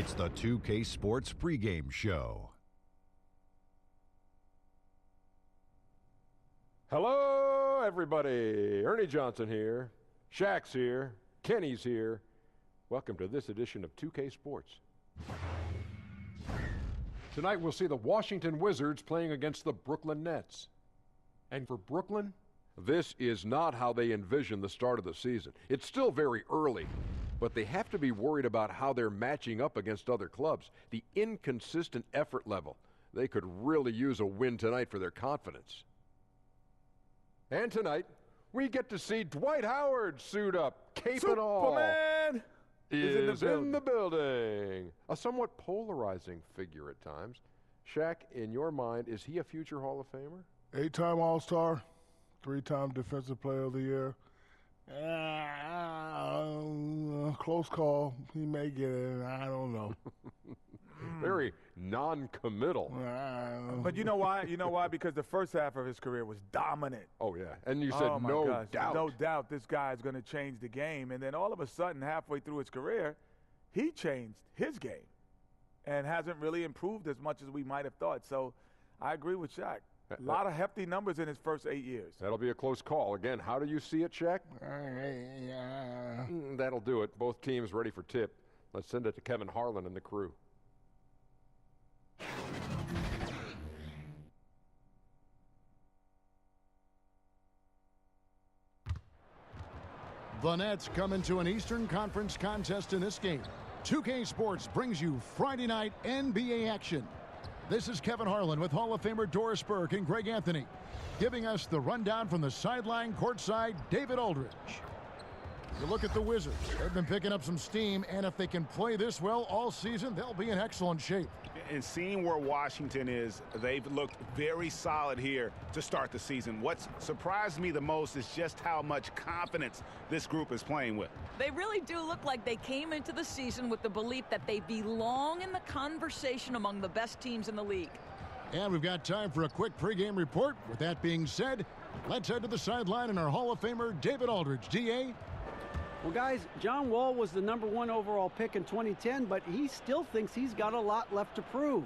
It's the 2K Sports pregame show. Hello, everybody. Ernie Johnson here. Shaq's here. Kenny's here. Welcome to this edition of 2K Sports. Tonight we'll see the Washington Wizards playing against the Brooklyn Nets. And for Brooklyn, this is not how they envision the start of the season. It's still very early, but they have to be worried about how they're matching up against other clubs. The inconsistent effort level. They could really use a win tonight for their confidence. And tonight, we get to see Dwight Howard suit up, cape and all. Superman is in the building. A somewhat polarizing figure at times. Shaq, in your mind, is he a future Hall of Famer? 8-time All-Star, 3-time Defensive Player of the Year. Close call. He may get it. I don't know. Very non-committal. But you know why? You know why? Because the first half of his career was dominant. Oh, yeah. And you said no doubt. No doubt this guy is going to change the game. And then all of a sudden, halfway through his career, he changed his game and hasn't really improved as much as we might have thought. So I agree with Shaq. A lot of hefty numbers in his first 8 years. That'll be a close call. Again, how do you see it, Shaq? That'll do it. Both teams ready for tip. Let's send it to Kevin Harlan and the crew. The Nets come into an Eastern Conference contest in this game. 2K Sports brings you Friday night NBA action. This is Kevin Harlan with Hall of Famer Doris Burke and Greg Anthony, giving us the rundown from the sideline courtside, David Aldridge. You look at the Wizards. They've been picking up some steam, and if they can play this well all season, they'll be in excellent shape. And seeing where Washington is, they've looked very solid here to start the season. What's surprised me the most is just how much confidence this group is playing with. They really do look like they came into the season with the belief that they belong in the conversation among the best teams in the league. And we've got time for a quick pregame report. With that being said, let's head to the sideline and our Hall of Famer, David Aldridge. D.A.? Well, guys, John Wall was the #1 overall pick in 2010, but he still thinks he's got a lot left to prove.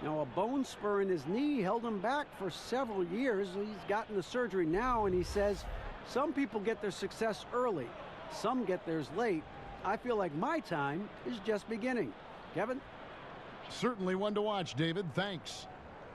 Now, a bone spur in his knee held him back for several years. He's gotten the surgery now, and he says some people get their success early. Some get theirs late. I feel like my time is just beginning. Kevin? Certainly one to watch, David. Thanks.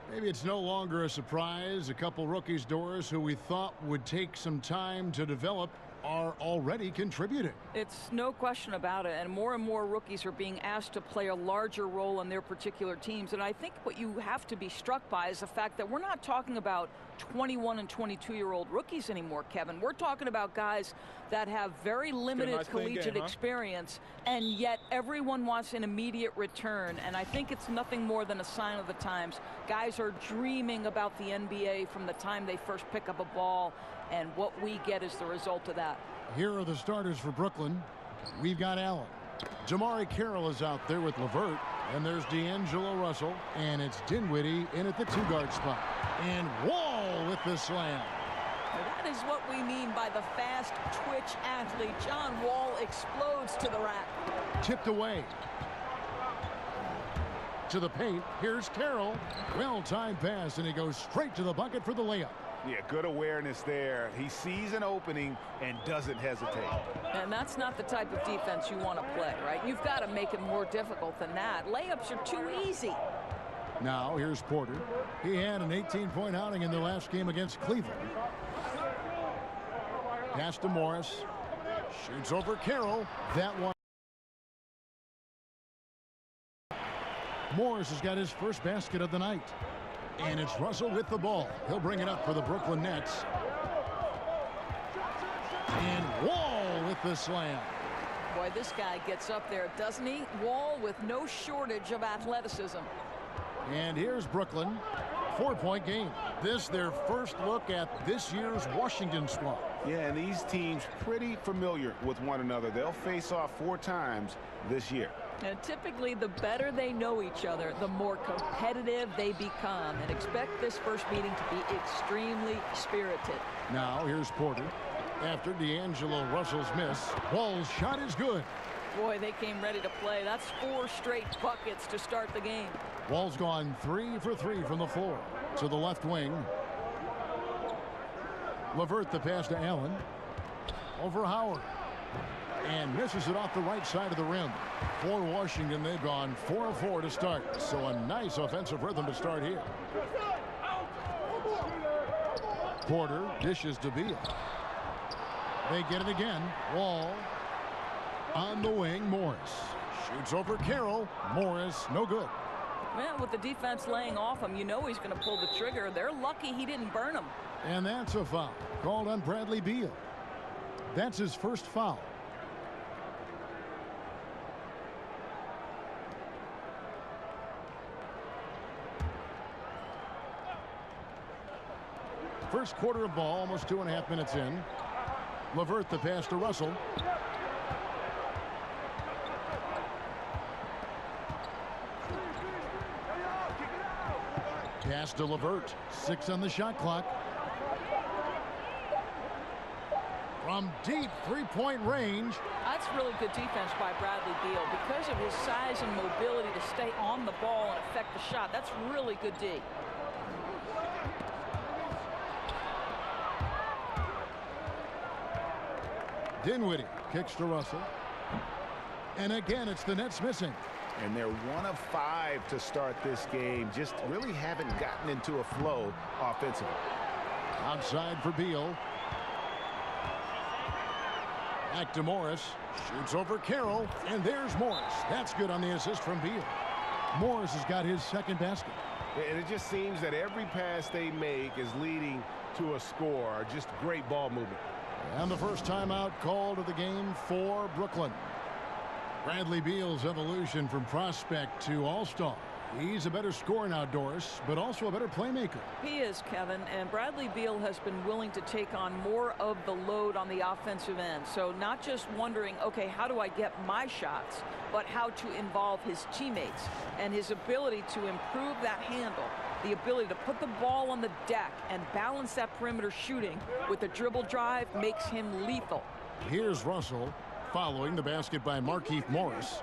Maybe it's no longer a surprise. A couple rookies, Doris, who we thought would take some time to develop, are already contributing. It's no question about it, and more rookies are being asked to play a larger role in their particular teams. And I think what you have to be struck by is the fact that we're not talking about 21 and 22-year-old rookies anymore, Kevin. We're talking about guys that have very limited collegiate experience, and yet everyone wants an immediate return. And I think it's nothing more than a sign of the times. Guys are dreaming about the NBA from the time they first pick up a ball, and what we get is the result of that. Here are the starters for Brooklyn. We've got Allen. Jamari Carroll is out there with LeVert. And there's D'Angelo Russell. And it's Dinwiddie in at the 2-guard spot. And Wall with the slam. That is what we mean by the fast twitch athlete. John Wall explodes to the rack. Tipped away. To the paint. Here's Carroll. Well-timed pass, and he goes straight to the bucket for the layup. Yeah, good awareness there. He sees an opening and doesn't hesitate. And that's not the type of defense you want to play, right? You've got to make it more difficult than that. Layups are too easy. Now, here's Porter. He had an 18-point outing in their last game against Cleveland. Pass to Morris. Shoots over Carroll. That one. Morris has got his first basket of the night. And it's Russell with the ball. He'll bring it up for the Brooklyn Nets. And Wall with the slam. Boy, this guy gets up there, doesn't he? Wall with no shortage of athleticism. And here's Brooklyn. 4-point game. This their first look at this year's Washington squad. Yeah, and these teams pretty familiar with one another. They'll face off 4 times this year. And typically, the better they know each other, the more competitive they become. And expect this first meeting to be extremely spirited. Now, here's Porter. After D'Angelo Russell's miss, Wall's shot is good. Boy, they came ready to play. That's 4 straight buckets to start the game. Wall's gone 3 for 3 from the floor. To the left wing. LeVert the pass to Allen. Over Howard. And misses it off the right side of the rim. For Washington, they've gone 4 of 4 to start. So a nice offensive rhythm to start here. Porter dishes to Beal. They get it again. Wall. On the wing, Morris. Shoots over Carroll. Morris, no good. Well, with the defense laying off him, you know he's going to pull the trigger. They're lucky he didn't burn him. And that's a foul called on Bradley Beal. That's his first foul. First quarter of ball, almost 2.5 minutes in. LeVert the pass to Russell. Pass to LeVert. 6 on the shot clock. From deep three-point range. That's really good defense by Bradley Beal. Because of his size and mobility to stay on the ball and affect the shot, that's really good D. Dinwiddie kicks to Russell. And again, it's the Nets missing. And they're 1 of 5 to start this game. Just really haven't gotten into a flow offensively. Outside for Beal. Back to Morris. Shoots over Carroll. And there's Morris. That's good on the assist from Beal. Morris has got his second basket. And it just seems that every pass they make is leading to a score. Just great ball movement. And the first timeout called of the game for Brooklyn. Bradley Beal's evolution from prospect to all-star. He's a better scorer now, Doris, but also a better playmaker. He is, Kevin, and Bradley Beal has been willing to take on more of the load on the offensive end. So not just wondering, okay, how do I get my shots, but how to involve his teammates. And his ability to improve that handle, the ability to put the ball on the deck and balance that perimeter shooting with a dribble drive makes him lethal. Here's Russell following the basket by Markieff Morris.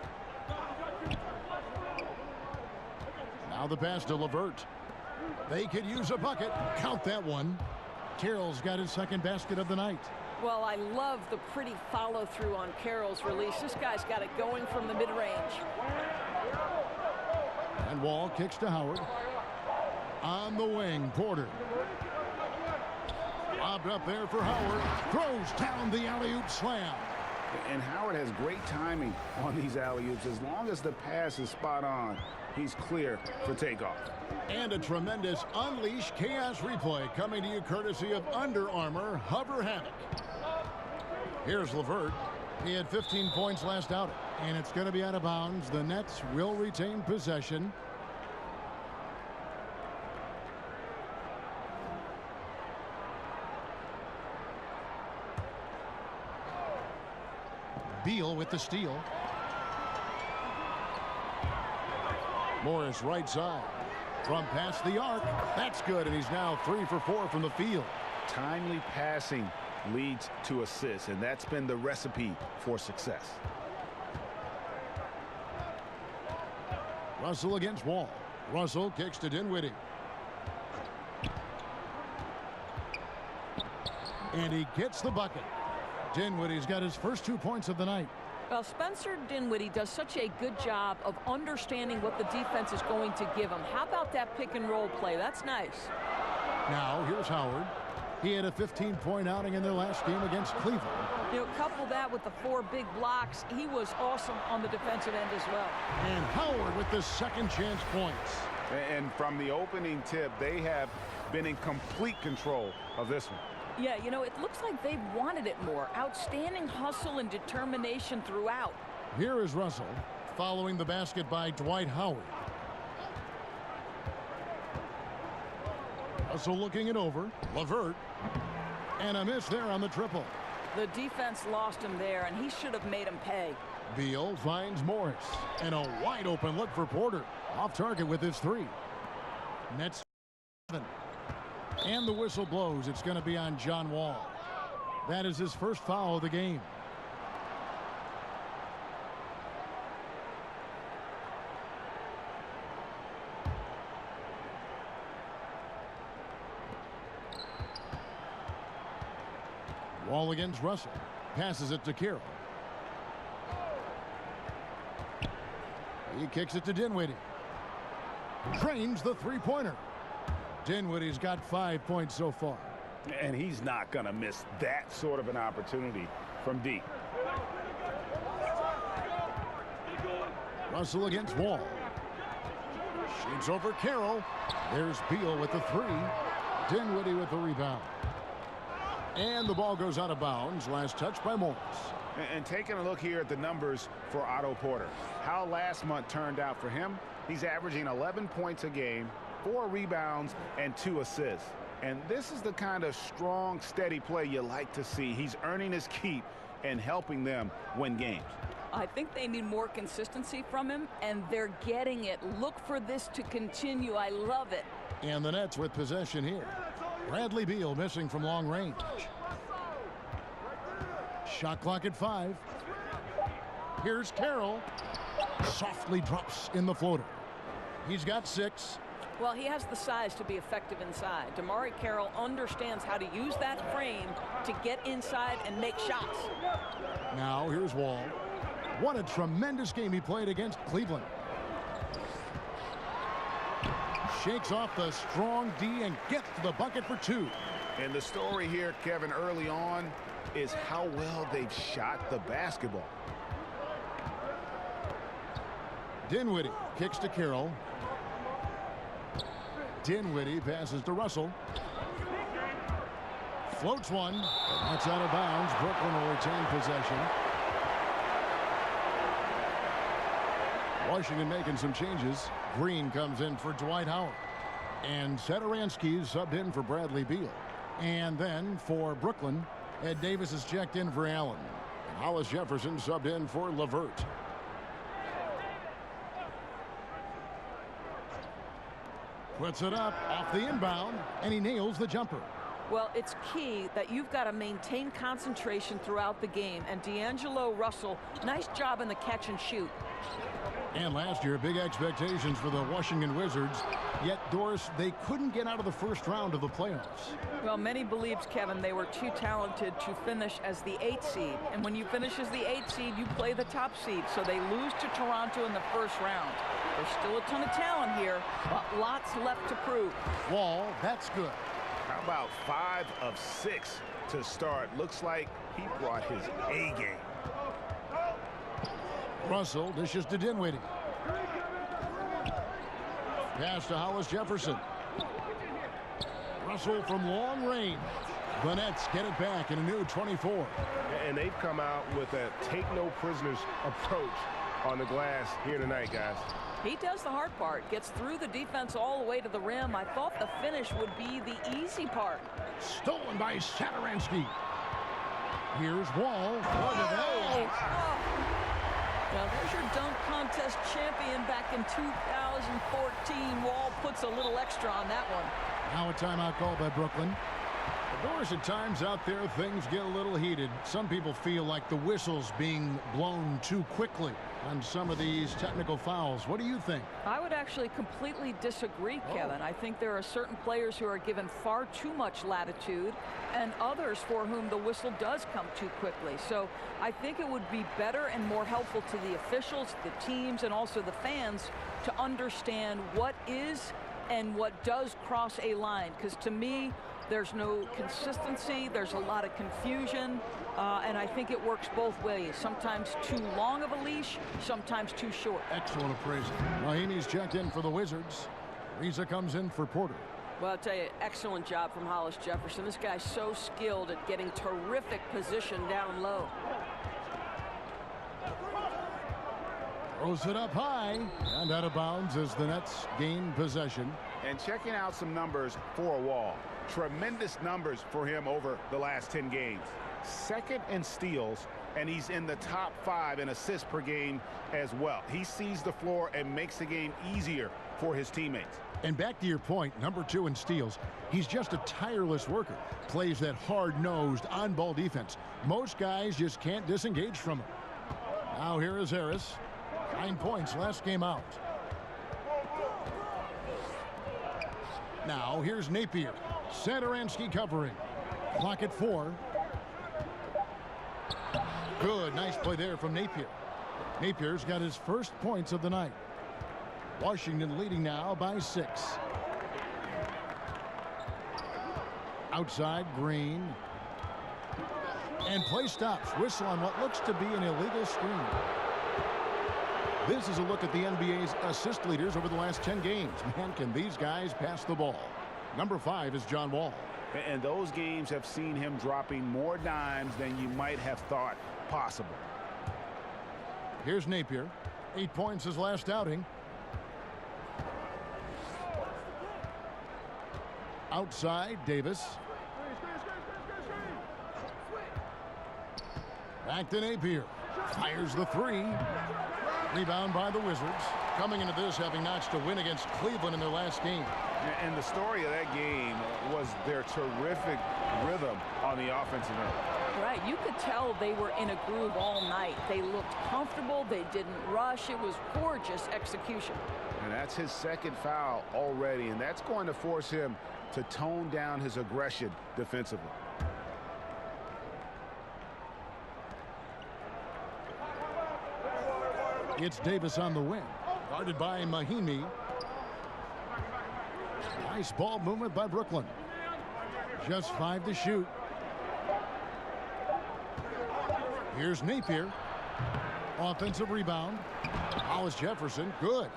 Now the pass to LeVert. They could use a bucket. Count that one. Carroll's got his second basket of the night. Well, I love the pretty follow through on Carroll's release. This guy's got it going from the mid-range. And Wall kicks to Howard. On the wing, Porter. Lobbed up there for Howard. Throws down the alley-oop slam. And Howard has great timing on these alley-oops. As long as the pass is spot on, he's clear for takeoff. And a tremendous Unleash Chaos replay coming to you courtesy of Under Armour Hover Havoc. Here's LeVert. He had 15 points last outing, and it's going to be out of bounds. The Nets will retain possession. Beal with the steal. Morris right side. From past the arc. That's good, and he's now 3 for 4 from the field. Timely passing leads to assists, and that's been the recipe for success. Russell against Wall. Russell kicks to Dinwiddie. And he gets the bucket. Dinwiddie's got his first 2 points of the night. Well, Spencer Dinwiddie does such a good job of understanding what the defense is going to give him. How about that pick and roll play? That's nice. Now here's Howard. He had a 15-point outing in their last game against Cleveland. You know, couple that with the 4 big blocks. He was awesome on the defensive end as well. And Howard with the second chance points. And from the opening tip, they have been in complete control of this one. Yeah, you know, it looks like they've wanted it more. Outstanding hustle and determination throughout. Here is Russell following the basket by Dwight Howard. Russell looking it over. LeVert. And a miss there on the triple. The defense lost him there, and he should have made him pay. Beal finds Morris. And a wide open look for Porter. Off target with his 3. Nets 7. And the whistle blows. It's going to be on John Wall. That is his first foul of the game. Wall against Russell. Passes it to Carroll. He kicks it to Dinwiddie. Drains the three-pointer. Dinwiddie's got 5 points so far. And he's not going to miss that sort of an opportunity from deep. Russell against Wall. Shoots over Carroll. There's Beal with the three. Dinwiddie with the rebound. And the ball goes out of bounds. Last touch by Morris. And taking a look here at the numbers for Otto Porter. How last month turned out for him. He's averaging 11 points a game, 4 rebounds, and 2 assists. And this is the kind of strong, steady play you like to see. He's earning his keep and helping them win games. I think they need more consistency from him, and they're getting it. Look for this to continue. I love it. And the Nets with possession here. Bradley Beal missing from long range. Shot clock at 5. Here's Carroll. Softly drops in the floater. He's got 6. Well, he has the size to be effective inside. DeMarre Carroll understands how to use that frame to get inside and make shots. Now here's Wall. What a tremendous game he played against Cleveland. Shakes off the strong D and gets to the bucket for 2. And the story here, Kevin, early on is how well they've shot the basketball. Dinwiddie kicks to Carroll. Dinwiddie passes to Russell. Floats one. That's out of bounds. Brooklyn will retain possession. Washington making some changes. Green comes in for Dwight Howard. And Satoransky subbed in for Bradley Beal. And then for Brooklyn, Ed Davis is checked in for Allen. And Hollis Jefferson subbed in for LeVert. Puts it up off the inbound, and he nails the jumper. Well, it's key that you've got to maintain concentration throughout the game. And D'Angelo Russell, nice job in the catch and shoot. And last year, big expectations for the Washington Wizards. Yet, Doris, they couldn't get out of the first round of the playoffs. Well, many believed, Kevin, they were too talented to finish as the 8th seed. And when you finish as the 8th seed, you play the top seed. So they lose to Toronto in the first round. There's still a ton of talent here, but lots left to prove. Wall, that's good. How about 5 of 6 to start? Looks like he brought his A game. Russell dishes to Dinwiddie. Pass to Hollis Jefferson. Russell from long range. The Nets get it back in a new 24. And they've come out with a take-no-prisoners approach on the glass here tonight, guys. He does the hard part, gets through the defense all the way to the rim. I thought the finish would be the easy part. Stolen by Satoransky. Here's Wall. Look at that. Now there's your dunk contest champion back in 2014. Wall puts a little extra on that one. Now a timeout called by Brooklyn. Doris, at times out there, things get a little heated. Some people feel like the whistle's being blown too quickly on some of these technical fouls. What do you think? I would actually completely disagree, Kevin. I think there are certain players who are given far too much latitude and others for whom the whistle does come too quickly. So I think it would be better and more helpful to the officials, the teams, and also the fans to understand what is and what does cross a line. Because to me, there's no consistency. There's a lot of confusion. And I think it works both ways. Sometimes too long of a leash, sometimes too short. Excellent appraisal. Mahimi's checked in for the Wizards. Reza comes in for Porter. Well, I'll tell you, excellent job from Hollis Jefferson. This guy's so skilled at getting terrific position down low. Throws it up high and out of bounds as the Nets gain possession. And checking out some numbers for Wall. Tremendous numbers for him over the last 10 games. Second in steals, and he's in the top 5 in assists per game as well. He sees the floor and makes the game easier for his teammates. And back to your point, number 2 in steals, he's just a tireless worker. Plays that hard-nosed, on-ball defense. Most guys just can't disengage from him. Now here is Harris. 9 points last game out. Now here's Napier. Satoransky covering. Clock at 4. Good, nice play there from Napier. Napier's got his first points of the night. Washington leading now by 6. Outside, Green. And play stops. Whistle on what looks to be an illegal screen. This is a look at the NBA's assist leaders over the last 10 games. Man, can these guys pass the ball? Number 5 is John Wall. And those games have seen him dropping more dimes than you might have thought possible. Here's Napier. 8 points his last outing. Outside, Davis. Back to Napier. Fires the 3. Rebound by the Wizards. Coming into this having notched a win against Cleveland in their last game. And the story of that game was their terrific rhythm on the offensive end. Right, you could tell they were in a groove all night. They looked comfortable. They didn't rush. It was gorgeous execution. And that's his second foul already, and that's going to force him to tone down his aggression defensively. It's Davis on the wing. Guarded by Mahimi. Nice ball movement by Brooklyn. Just 5 to shoot. Here's Napier. Offensive rebound. Hollis Jefferson, good.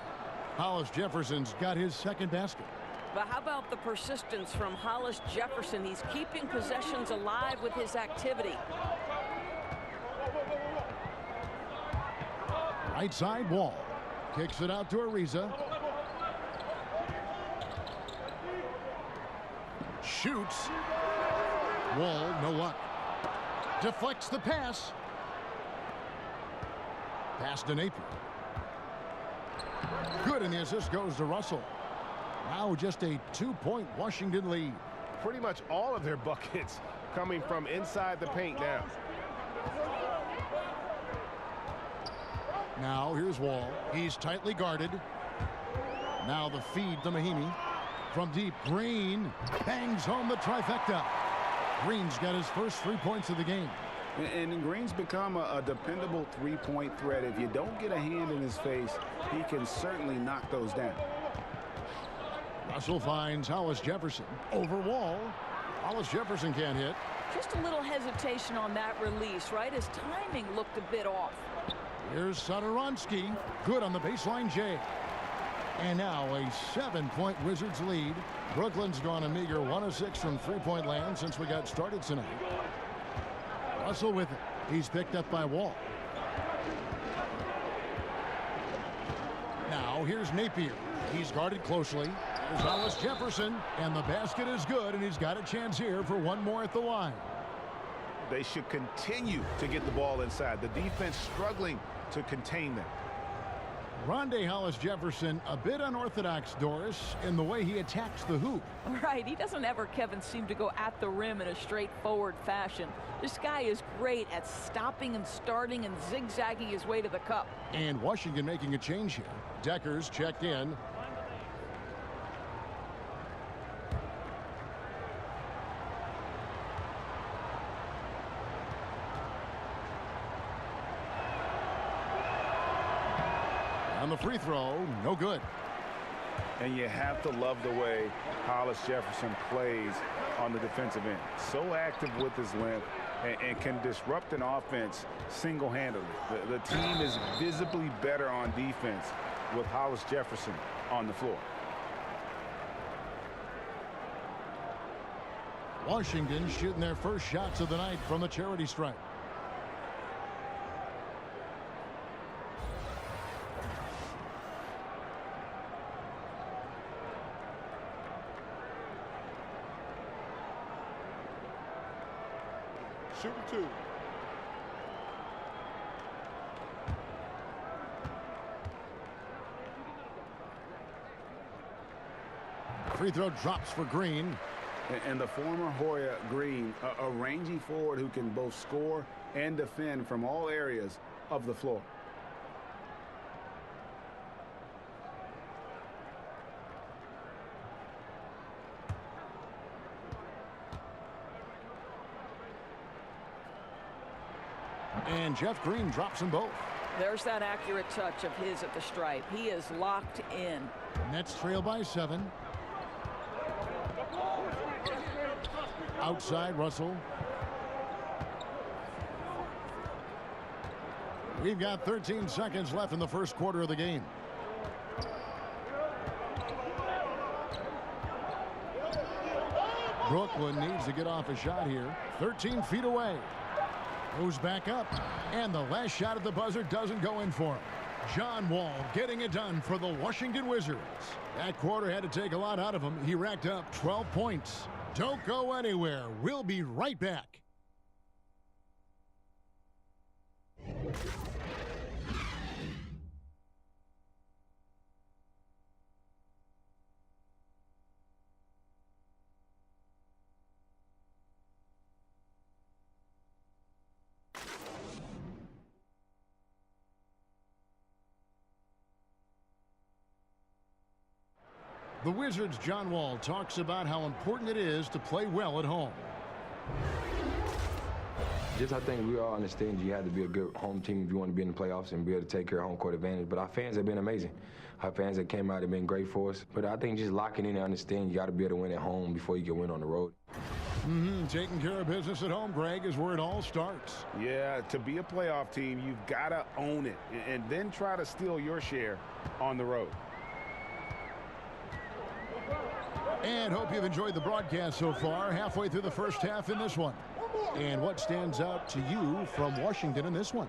Hollis Jefferson's got his second basket. But how about the persistence from Hollis Jefferson? He's keeping possessions alive with his activity. Right side, Wall. Kicks it out to Ariza. Shoots. Wall, no luck. Deflects the pass. Pass to Napier. Good, and the assist goes to Russell. Now just a 2-point Washington lead. Pretty much all of their buckets coming from inside the paint now. Now here's Wall. He's tightly guarded. Now the feed to Mahimi. From deep, Green bangs home the trifecta. Green's got his first 3 points of the game. And Green's become a dependable three-point threat. If you don't get a hand in his face, he can certainly knock those down. Russell finds Hollis Jefferson. Over Wall. Hollis Jefferson can't hit. Just a little hesitation on that release, right? His timing looked a bit off. Here's Satoransky. Good on the baseline, Jay. And now a 7-point Wizards lead. Brooklyn's gone a meager 1 of 6 from three-point land since we got started tonight. Russell with it. He's picked up by Wall. Now here's Napier. He's guarded closely. Here's Hollis Jefferson. And the basket is good, and he's got a chance here for one more at the line. They should continue to get the ball inside. The defense struggling to contain them. Rondae Hollis Jefferson, a bit unorthodox, Doris, in the way he attacks the hoop. Right, he doesn't ever, Kevin, seem to go at the rim in a straightforward fashion. This guy is great at stopping and starting and zigzagging his way to the cup. And Washington making a change here. Deckers checked in. On the free throw, no good. And you have to love the way Hollis Jefferson plays on the defensive end. So active with his length and can disrupt an offense single-handedly. The team is visibly better on defense with Hollis Jefferson on the floor. Washington shooting their first shots of the night from the charity stripe. Shooting 2. Free throw drops for Green. And the former Hoya Green, a rangy forward who can both score and defend from all areas of the floor. And Jeff Green drops them both. There's that accurate touch of his at the stripe. He is locked in. Nets trail by 7. Outside Russell. We've got 13 seconds left in the first quarter of the game. Brooklyn needs to get off a shot here. 13 feet away. Goes back up. And the last shot at the buzzer doesn't go in for him. John Wall getting it done for the Washington Wizards. That quarter had to take a lot out of him. He racked up 12 points. Don't go anywhere. We'll be right back. The Wizards' John Wall talks about how important it is to play well at home. I think we all understand you have to be a good home team if you want to be in the playoffs and be able to take care of home court advantage. But our fans have been amazing. Our fans that came out have been great for us. But I think just locking in and understanding you got to be able to win at home before you can win on the road. Taking care of business at home, Greg, is where it all starts. Yeah, to be a playoff team, you've got to own it and then try to steal your share on the road. And hope you've enjoyed the broadcast so far. Halfway through the first half in this one. And what stands out to you from Washington in this one?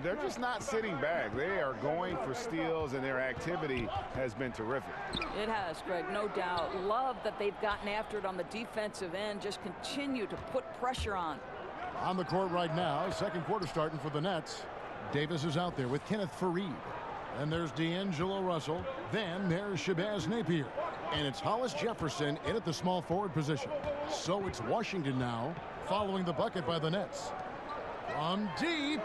They're just not sitting back. They are going for steals, and their activity has been terrific. It has, Greg, no doubt. Love that they've gotten after it on the defensive end. Just continue to put pressure on. On the court right now, second quarter starting for the Nets. Davis is out there with Kenneth Faried. Then there's D'Angelo Russell. Then there's Shabazz Napier. And it's Hollis Jefferson in at the small forward position. So it's Washington now, following the bucket by the Nets. From deep,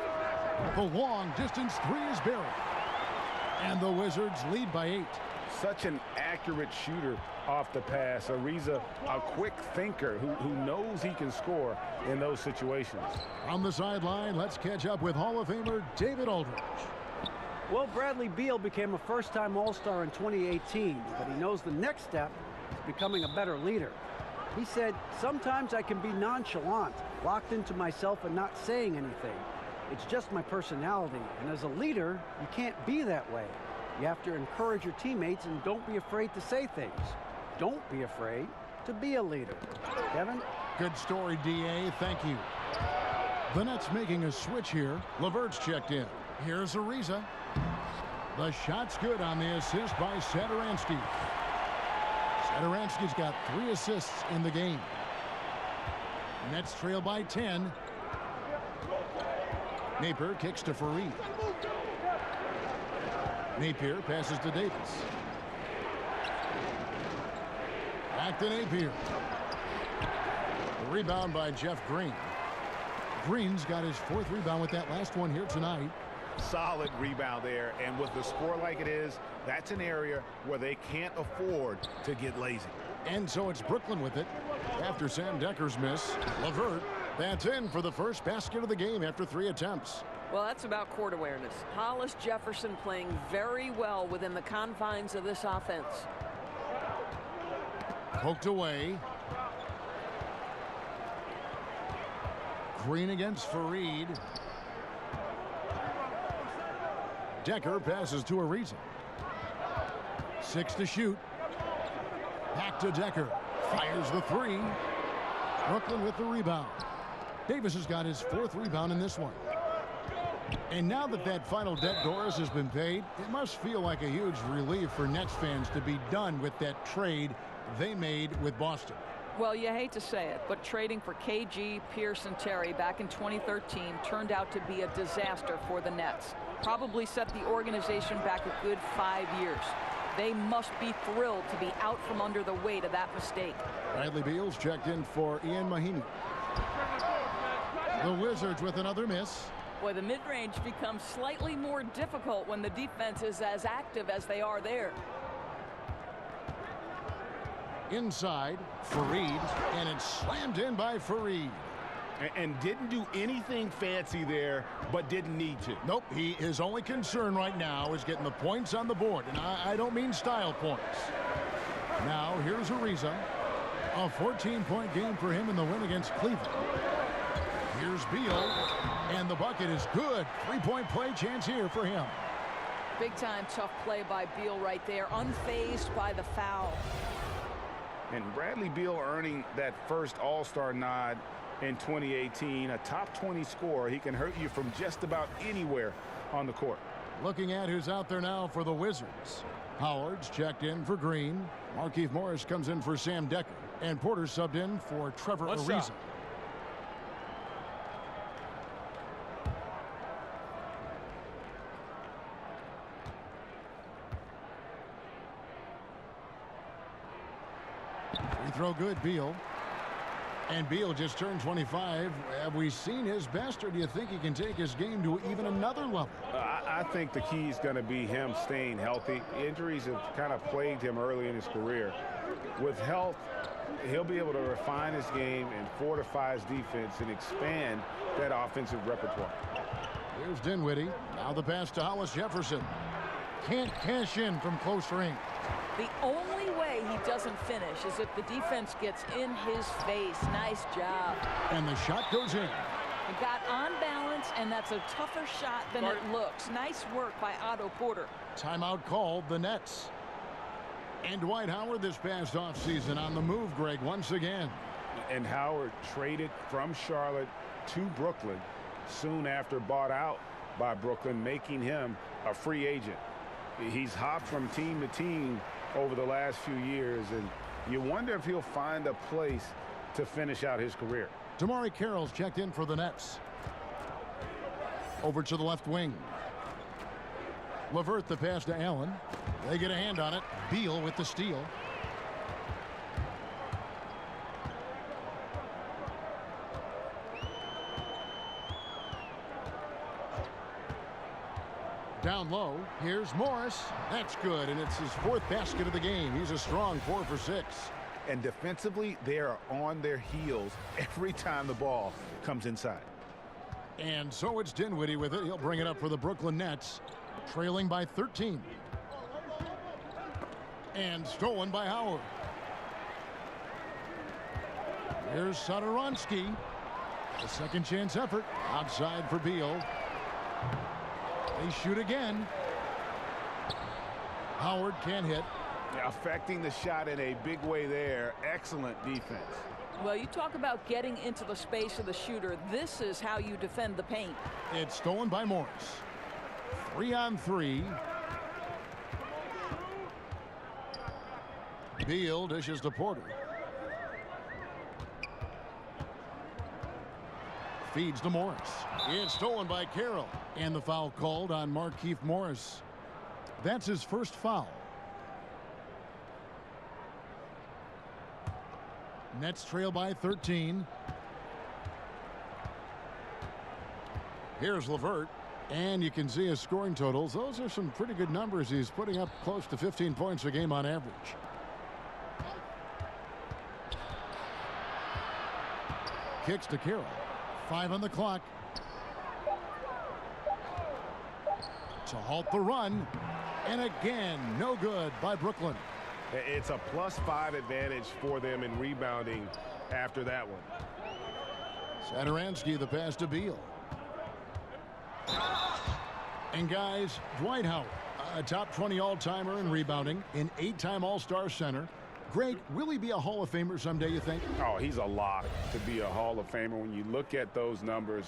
the long distance three is buried. And the Wizards lead by 8. Such an accurate shooter off the pass. Ariza, a quick thinker who knows he can score in those situations. On the sideline, let's catch up with Hall of Famer David Aldridge. Well, Bradley Beal became a first-time All-Star in 2018, but he knows the next step is becoming a better leader. He said, "Sometimes I can be nonchalant, locked into myself and not saying anything. It's just my personality, and as a leader, you can't be that way. You have to encourage your teammates and don't be afraid to say things. Don't be afraid to be a leader." Kevin? Good story, D.A. Thank you. The Nets making a switch here. LeVert's checked in. Here's Ariza. The shot's good on the assist by Satoransky. Satoransky's got 3 assists in the game. Nets trail by 10. Napier kicks to Faried. Napier passes to Davis. Back to Napier. The rebound by Jeff Green. Green's got his 4th rebound with that last one here tonight. Solid rebound there, and with the score like it is, that's an area where they can't afford to get lazy. And so it's Brooklyn with it. After Sam Decker's miss, LeVert, that's in for the first basket of the game after 3 attempts. Well, that's about court awareness. Hollis Jefferson playing very well within the confines of this offense. Poked away. Green against Faried. Decker passes to Ariza. 6 to shoot. Back to Decker. Fires the 3. Brooklyn with the rebound. Davis has got his 4th rebound in this one. And now that final debt Doris has been paid, it must feel like a huge relief for Nets fans to be done with that trade they made with Boston. Well, you hate to say it, but trading for KG, Pierce, and Terry back in 2013 turned out to be a disaster for the Nets. Probably set the organization back a good 5 years. They must be thrilled to be out from under the weight of that mistake. Bradley Beal's checked in for Ian Mahinmi. The Wizards with another miss. Boy, the mid-range becomes slightly more difficult when the defense is as active as they are there. Inside, Faried, and it's slammed in by Faried. And didn't do anything fancy there, but didn't need to. Nope, his only concern right now is getting the points on the board, and I don't mean style points. Now, here's Ariza. A 14-point game for him in the win against Cleveland. Here's Beal, and the bucket is good. 3-point play chance here for him. Big-time tough play by Beal right there, unfazed by the foul. And Bradley Beal earning that first All-Star nod in 2018, a top 20 scorer. He can hurt you from just about anywhere on the court. Looking at who's out there now for the Wizards. Howard's checked in for Green. Markieff Morris comes in for Sam Decker. And Porter subbed in for Trevor Ariza. Free throw good, Beal. And Beal just turned 25. Have we seen his best, or do you think he can take his game to even another level? I think the key is going to be him staying healthy. Injuries have kind of plagued him early in his career. With health, he'll be able to refine his game and fortify his defense and expand that offensive repertoire. Here's Dinwiddie. Now the pass to Hollis Jefferson. Can't cash in from close range. The only way he doesn't finish is if the defense gets in his face. Nice job. And the shot goes in. It got on balance, and that's a tougher shot than it looks. Nice work by Otto Porter. Timeout called, the Nets. And Dwight Howard this past offseason on the move, Greg, once again. And Howard traded from Charlotte to Brooklyn soon after bought out by Brooklyn, making him a free agent. He's hopped from team to team over the last few years, and you wonder if he'll find a place to finish out his career. Damari Carroll's checked in for the Nets. Over to the left wing. LeVert the pass to Allen. They get a hand on it. Beal with the steal. Down low, here's Morris. That's good, and it's his fourth basket of the game. He's a strong 4 for 6. And defensively, they are on their heels every time the ball comes inside. And so it's Dinwiddie with it. He'll bring it up for the Brooklyn Nets, trailing by 13. And stolen by Howard. Here's Satoransky. A second chance effort. Outside for Beal. They shoot again. Howard can't hit. Affecting the shot in a big way there. Excellent defense. Well, you talk about getting into the space of the shooter. This is how you defend the paint. It's stolen by Morris. 3-on-3. Beal dishes to Porter. Feeds to Morris. It's stolen by Carroll. And the foul called on Markieff Morris. That's his first foul. Nets trail by 13. Here's LeVert. And you can see his scoring totals. Those are some pretty good numbers. He's putting up close to 15 points a game on average. Kicks to Carroll. 5 on the clock. To halt the run. And again, no good by Brooklyn. It's a +5 advantage for them in rebounding after that one. Satoransky the pass to Beal. And guys, Dwight Howard, a top 20 all-timer in rebounding, an 8-time All-Star center. Greg, will he be a Hall of Famer someday, you think? Oh, he's a lock to be a Hall of Famer when you look at those numbers,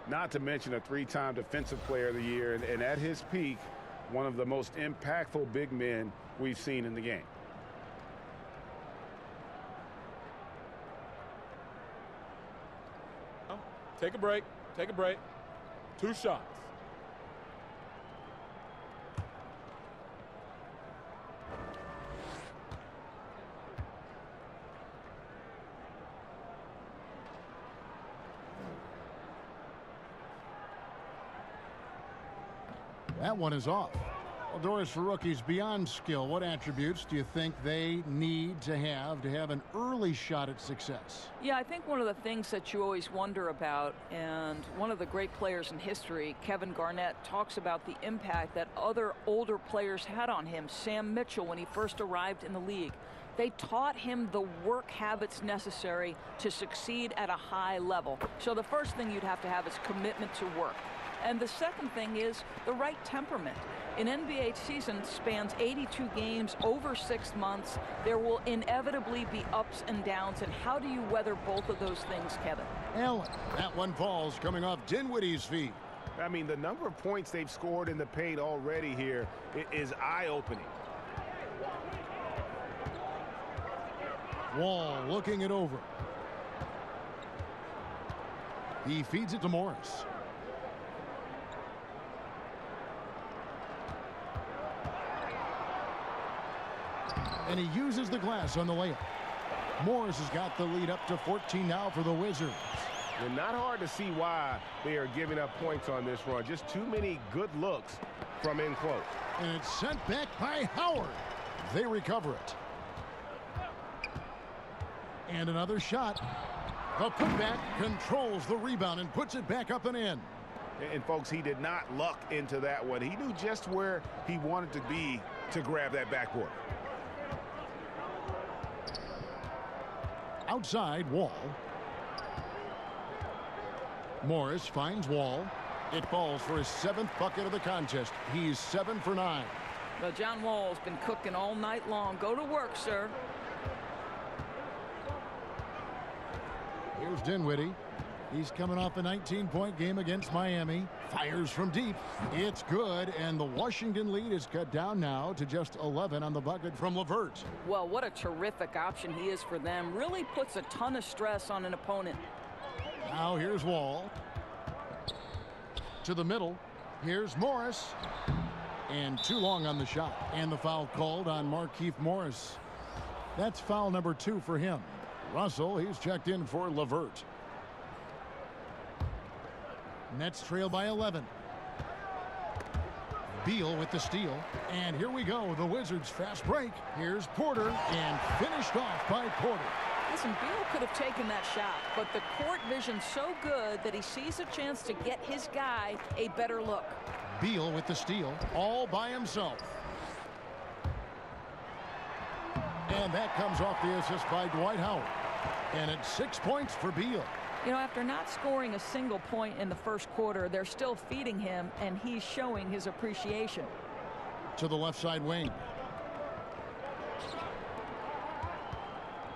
not to mention a 3-time Defensive Player of the Year, and at his peak, one of the most impactful big men we've seen in the game. Take a break. Take a break. 2 shots. That one is off. Well, Doris, for rookies, beyond skill, what attributes do you think they need to have an early shot at success? Yeah, I think one of the things that you always wonder about, and one of the great players in history, Kevin Garnett, talks about the impact that other older players had on him. Sam Mitchell, when he first arrived in the league, they taught him the work habits necessary to succeed at a high level. So the first thing you'd have to have is commitment to work. And the second thing is the right temperament. An NBA season spans 82 games over 6 months. There will inevitably be ups and downs. And how do you weather both of those things, Kevin? Allen, that one falls coming off Dinwiddie's feet. I mean, the number of points they've scored in the paint already here is eye-opening. Wall looking it over. He feeds it to Morris. And he uses the glass on the layup. Morris has got the lead up to 14 now for the Wizards. And not hard to see why they are giving up points on this run. Just too many good looks from in close. And it's sent back by Howard. They recover it. And another shot. The putback controls the rebound and puts it back up and in. And folks, he did not luck into that one. He knew just where he wanted to be to grab that backboard. Outside, Wall. Morris finds Wall. It falls for his 7th bucket of the contest. He's 7 for 9. Well, John Wall's been cooking all night long. Go to work, sir. Here's Dinwiddie. He's coming off a 19-point game against Miami. Fires from deep. It's good, and the Washington lead is cut down now to just 11 on the bucket from LeVert. Well, what a terrific option he is for them. Really puts a ton of stress on an opponent. Now here's Wall. To the middle. Here's Morris. And too long on the shot. And the foul called on Markieff Morris. That's foul number 2 for him. Russell, he's checked in for LeVert. Nets trail by 11. Beal with the steal. And here we go, the Wizards fast break. Here's Porter, and finished off by Porter. Listen, Beal could have taken that shot, but the court vision's so good that he sees a chance to get his guy a better look. Beal with the steal, all by himself. And that comes off the assist by Dwight Howard. And it's 6 points for Beal. You know, after not scoring a single point in the first quarter, they're still feeding him, and he's showing his appreciation. To the left side wing.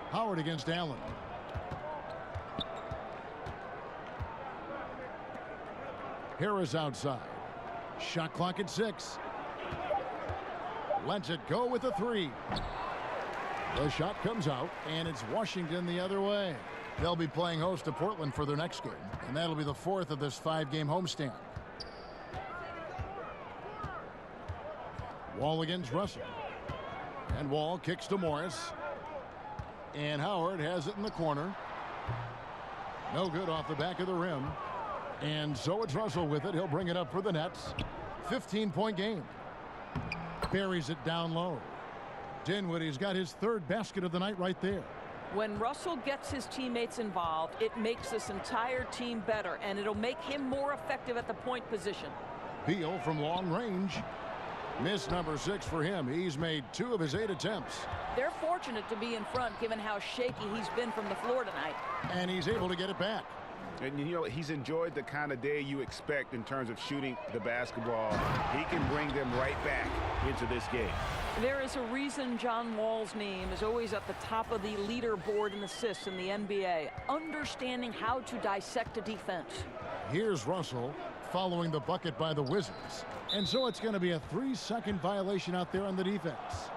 Howard against Allen. Harris outside. Shot clock at 6. Lets it go with a 3. The shot comes out, and it's Washington the other way. They'll be playing host to Portland for their next game, and that'll be the 4th of this 5-game homestand. Wall against Russell. And Wall kicks to Morris. And Howard has it in the corner. No good off the back of the rim. And so it's Russell with it. He'll bring it up for the Nets. 15-point game. Buries it down low. Dinwiddie's got his 3rd basket of the night right there. When Russell gets his teammates involved, it makes this entire team better, and it'll make him more effective at the point position. Beal from long range. Miss number 6 for him. He's made 2 of his 8 attempts. They're fortunate to be in front, given how shaky he's been from the floor tonight. And he's able to get it back. And, you know, he's enjoyed the kind of day you expect in terms of shooting the basketball. He can bring them right back into this game. There is a reason John Wall's name is always at the top of the leaderboard in assists in the NBA. Understanding how to dissect a defense. Here's Russell following the bucket by the Wizards. And so it's going to be a 3-second violation out there on the defense.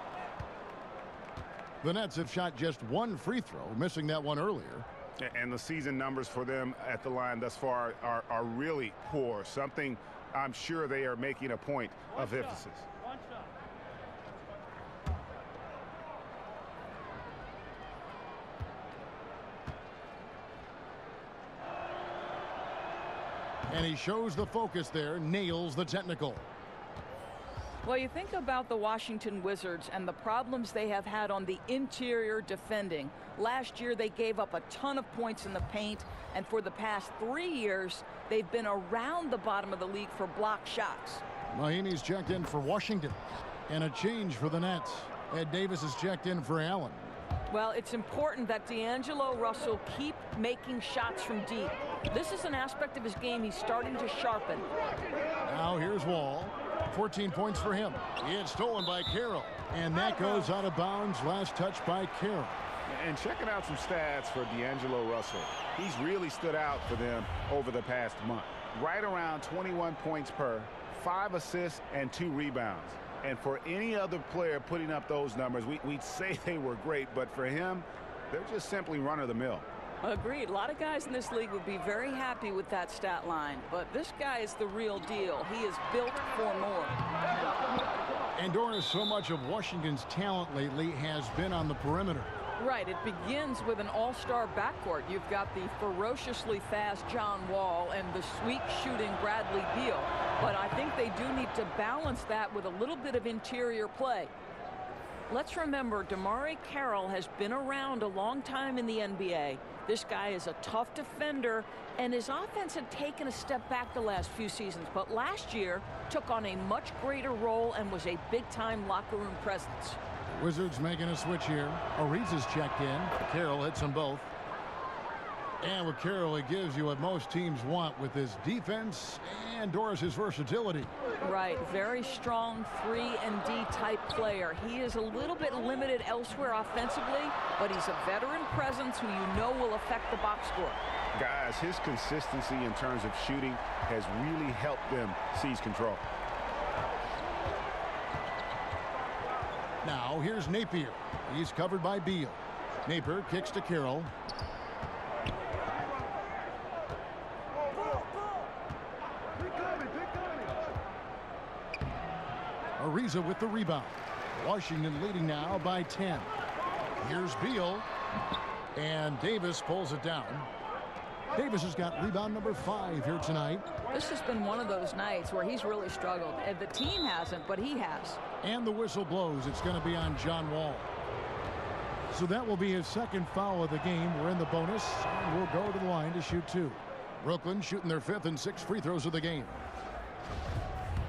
The Nets have shot just 1 free throw, missing that one earlier. And the season numbers for them at the line thus far are really poor. Something I'm sure they are making a point of emphasis. And he shows the focus there, nails the technical. Well, you think about the Washington Wizards and the problems they have had on the interior defending. Last year, they gave up a ton of points in the paint, and for the past 3 years, they've been around the bottom of the league for block shots. Mahinmi's checked in for Washington, and a change for the Nets. Ed Davis is checked in for Allen. Well, it's important that D'Angelo Russell keep making shots from deep. This is an aspect of his game he's starting to sharpen. Now here's Wall. 14 points for him. It's stolen by Carroll, and that goes out of bounds. Last touch by Carroll. And checking out some stats for D'Angelo Russell. He's really stood out for them over the past month. Right around 21 points per, 5 assists, and 2 rebounds. And for any other player putting up those numbers, we'd say they were great, but for him, they're just simply run-of-the-mill. Agreed. A lot of guys in this league would be very happy with that stat line, but this guy is the real deal. He is built for more. And Doris, so much of Washington's talent lately has been on the perimeter. Right. It begins with an all-star backcourt. You've got the ferociously fast John Wall and the sweet shooting Bradley Beal. But I think they do need to balance that with a little bit of interior play. Let's remember, DeMarre Carroll has been around a long time in the NBA. This guy is a tough defender, and his offense had taken a step back the last few seasons, but last year took on a much greater role and was a big-time locker room presence. Wizards making a switch here. Ariza's checked in. Carroll hits them both. And with Carroll, he gives you what most teams want with his defense and Doris's versatility. Right. Very strong 3-and-D type player. He is a little bit limited elsewhere offensively, but he's a veteran presence who you know will affect the box score. Guys, his consistency in terms of shooting has really helped them seize control. Now here's Napier. He's covered by Beal. Napier kicks to Carroll. Ariza with the rebound. Washington leading now by 10. Here's Beal. And Davis pulls it down. Davis has got rebound number 5 here tonight. This has been one of those nights where he's really struggled. And the team hasn't, but he has. And the whistle blows. It's going to be on John Wall. So that will be his second foul of the game. We're in the bonus, and we'll go to the line to shoot 2. Brooklyn shooting their 5th and 6th free throws of the game.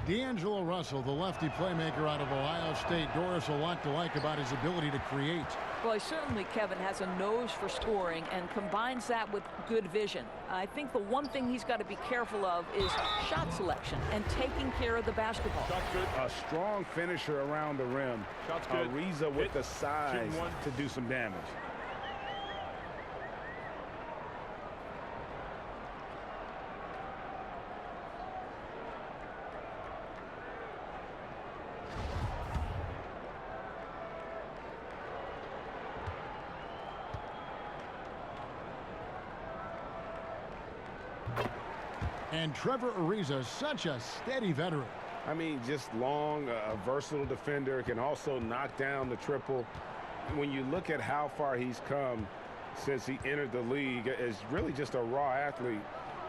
D'Angelo Russell, the lefty playmaker out of Ohio State. Doris, a lot to like about his ability to create. Well, he certainly, Kevin, has a nose for scoring and combines that with good vision. I think the one thing he's got to be careful of is shot selection and taking care of the basketball. A strong finisher around the rim. Ariza with the size to do some damage. And Trevor Ariza, such a steady veteran. I mean, just long, a versatile defender, can also knock down the triple. When you look at how far he's come since he entered the league as really just a raw athlete,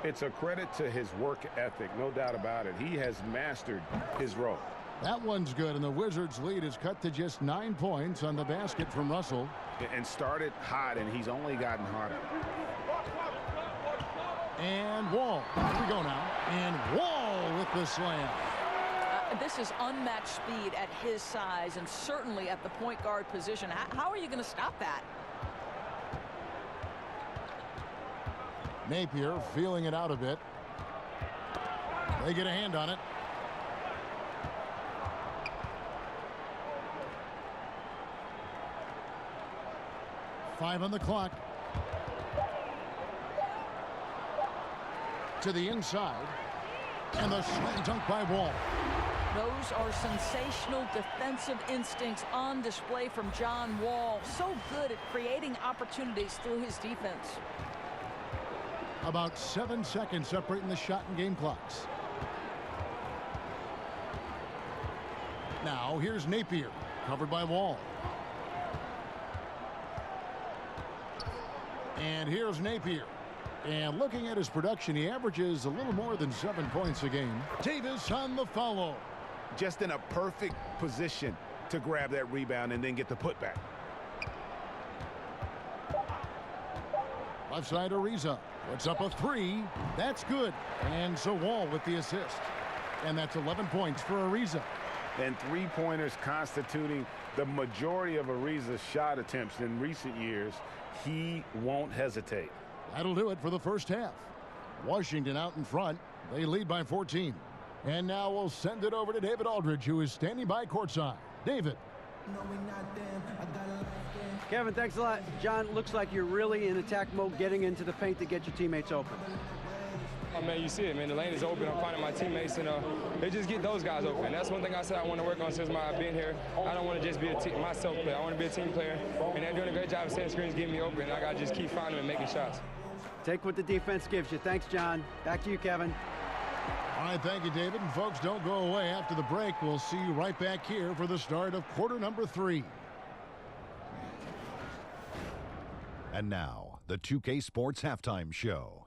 it's a credit to his work ethic, no doubt about it. He has mastered his role. That one's good, and the Wizards' lead is cut to just 9 points on the basket from Russell. And started hot, and he's only gotten harder. And Wall. Here we go now. And Wall with the slam. This is unmatched speed at his size and certainly at the point guard position. How are you going to stop that? Napier feeling it out a bit. They get a hand on it. Five on the clock. To the inside. And the slam dunk by Wall. Those are sensational defensive instincts on display from John Wall. So good at creating opportunities through his defense. About 7 seconds separating the shot and game clocks. Now here's Napier, covered by Wall. And here's Napier. And looking at his production, he averages a little more than 7 points a game. Davis on the follow. just in a perfect position to grab that rebound and then get the putback. Left side, Ariza puts up a three. That's good. And so Wall with the assist. And that's 11 points for Ariza. And three-pointers constituting the majority of Ariza's shot attempts in recent years. He won't hesitate. That'll do it for the first half. Washington out in front. They lead by 14. And now we'll send it over to David Aldridge, who is standing by courtside. David. Kevin, thanks a lot. John, looks like you're really in attack mode, getting into the paint to get your teammates open. Oh, man, you see it, man. The lane is open. I'm finding my teammates, and they just get those guys open. That's one thing I said I want to work on since I've been here. I don't want to just be a myself player. I want to be a team player, and they're doing a great job of setting screens, getting me open, and I got to just keep finding them and making shots. Take what the defense gives you. Thanks, John. Back to you, Kevin. All right, thank you, David. And folks, don't go away. After the break, we'll see you right back here for the start of quarter number 3. And now, the 2K Sports Halftime Show.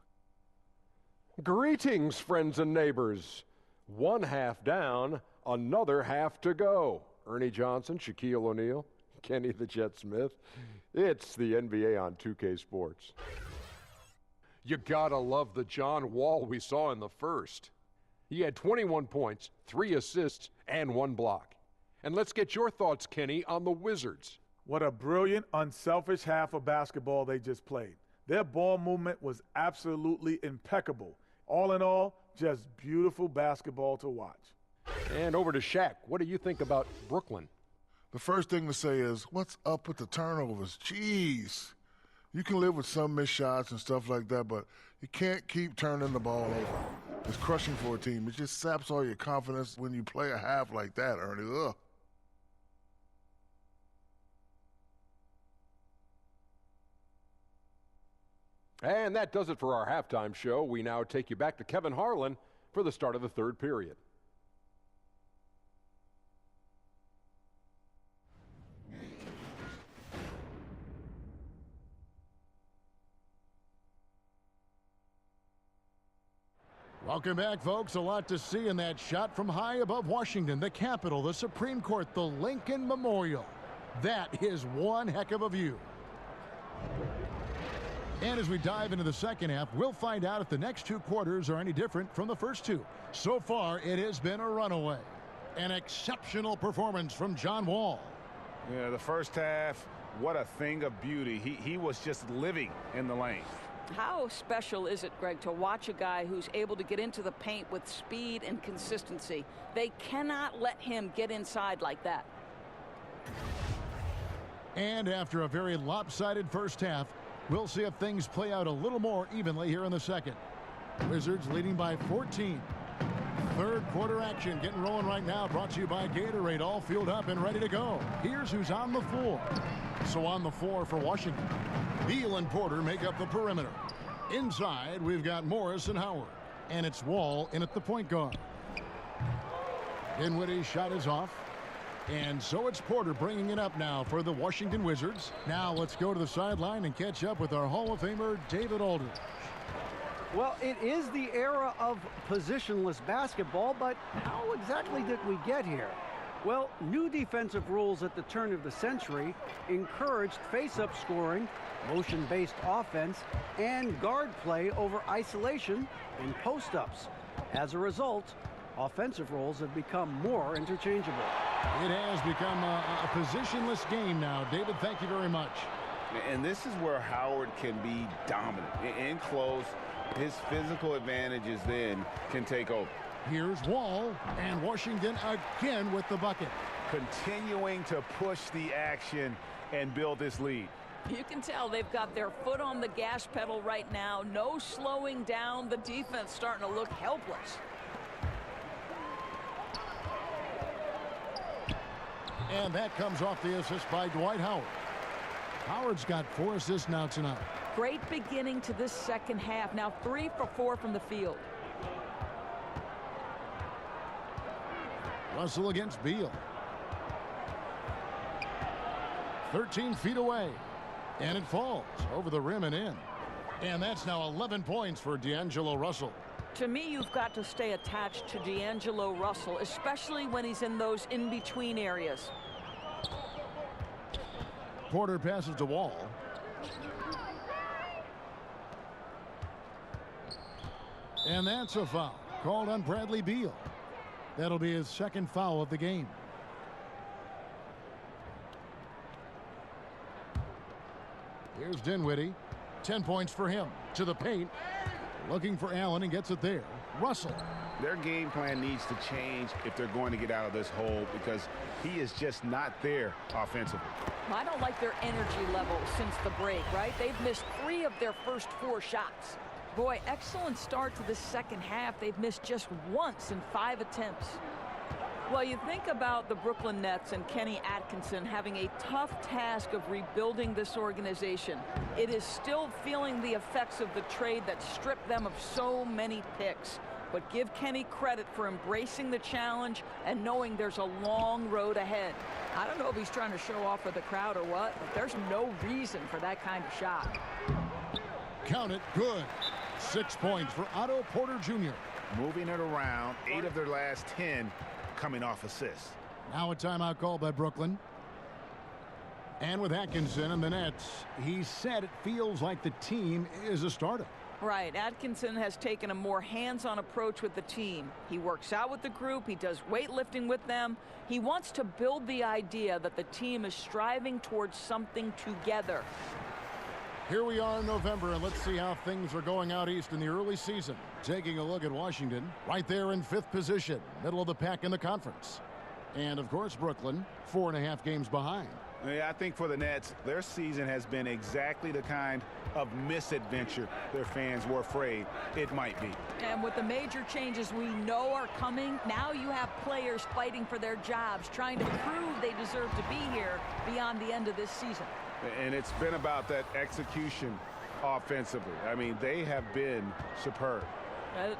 Greetings, friends and neighbors. One half down, another half to go. Ernie Johnson, Shaquille O'Neal, Kenny the Jet Smith. It's the NBA on 2K Sports. You gotta love the John Wall we saw in the first. He had 21 points, 3 assists, and 1 block. And let's get your thoughts, Kenny, on the Wizards. What a brilliant, unselfish half of basketball they just played. Their ball movement was absolutely impeccable. All in all, just beautiful basketball to watch. And over to Shaq. What do you think about Brooklyn? The first thing to say is, what's up with the turnovers? Jeez. You can live with some missed shots and stuff like that, but you can't keep turning the ball over. It's crushing for a team. It just saps all your confidence when you play a half like that, Ernie. Ugh. And that does it for our halftime show. We now take you back to Kevin Harlan for the start of the third period. Welcome back, folks. A lot to see in that shot from high above Washington, the Capitol, the Supreme Court, the Lincoln Memorial. That is one heck of a view. And as we dive into the second half, we'll find out if the next 2 quarters are any different from the first 2. So far, it has been a runaway. An exceptional performance from John Wall. Yeah, the first half, what a thing of beauty. He was just living in the lane. How special is it, Greg, to watch a guy who's able to get into the paint with speed and consistency? They cannot let him get inside like that. And after a very lopsided first half, we'll see if things play out a little more evenly here in the second. Wizards leading by 14. Third quarter action getting rolling right now, brought to you by Gatorade, all fueled up and ready to go. Here's who's on the floor. So on the floor for Washington, Beal and Porter make up the perimeter. Inside, we've got Morris and Howard. And it's Wall in at the point guard. Dinwiddie's shot is off. And so it's Porter bringing it up now for the Washington Wizards. Now let's go to the sideline and catch up with our Hall of Famer, David Aldridge. Well, it is the era of positionless basketball, but how exactly did we get here? Well, new defensive rules at the turn of the century encouraged face-up scoring, motion-based offense, and guard play over isolation and post-ups. As a result, offensive roles have become more interchangeable. It has become a positionless game now. David, thank you very much. And this is where Howard can be dominant. In close, his physical advantages then can take over. Here's Wall, and Washington again with the bucket. Continuing to push the action and build this lead. You can tell they've got their foot on the gas pedal right now. No slowing down. The defense starting to look helpless. And that comes off the assist by Dwight Howard. Howard's got 4 assists now tonight. Great beginning to this second half. Now 3 for 4 from the field. Russell against Beal. 13 feet away. And it falls over the rim and in. And that's now 11 points for D'Angelo Russell. To me, you've got to stay attached to D'Angelo Russell, especially when he's in those in-between areas. Porter passes to Wall. And that's a foul called on Bradley Beal. That'll be his second foul of the game. Here's Dinwiddie. 10 points for him. To the paint. Looking for Allen and gets it there. Russell. Their game plan needs to change if they're going to get out of this hole, because he is just not there offensively. I don't like their energy level since the break, right? They've missed 3 of their first 4 shots. Boy, excellent start to the second half. They've missed just once in 5 attempts. Well, you think about the Brooklyn Nets and Kenny Atkinson having a tough task of rebuilding this organization. It is still feeling the effects of the trade that stripped them of so many picks. But give Kenny credit for embracing the challenge and knowing there's a long road ahead. I don't know if he's trying to show off for the crowd or what, but there's no reason for that kind of shot. Count it. Good. 6 points for Otto Porter Jr. Moving it around, 8 of their last 10 coming off assists. Now a timeout called by Brooklyn. And with Atkinson and the Nets, he said it feels like the team is a startup. Right. Atkinson has taken a more hands-on approach with the team. He works out with the group. He does weightlifting with them. He wants to build the idea that the team is striving towards something together. Here we are in November, and let's see how things are going out east in the early season. Taking a look at Washington, right there in 5th position, middle of the pack in the conference. And, of course, Brooklyn, 4.5 games behind. Yeah, I think for the Nets, their season has been exactly the kind of misadventure their fans were afraid it might be. And with the major changes we know are coming, now you have players fighting for their jobs, trying to prove they deserve to be here beyond the end of this season. And it's been about that execution offensively. I mean, they have been superb.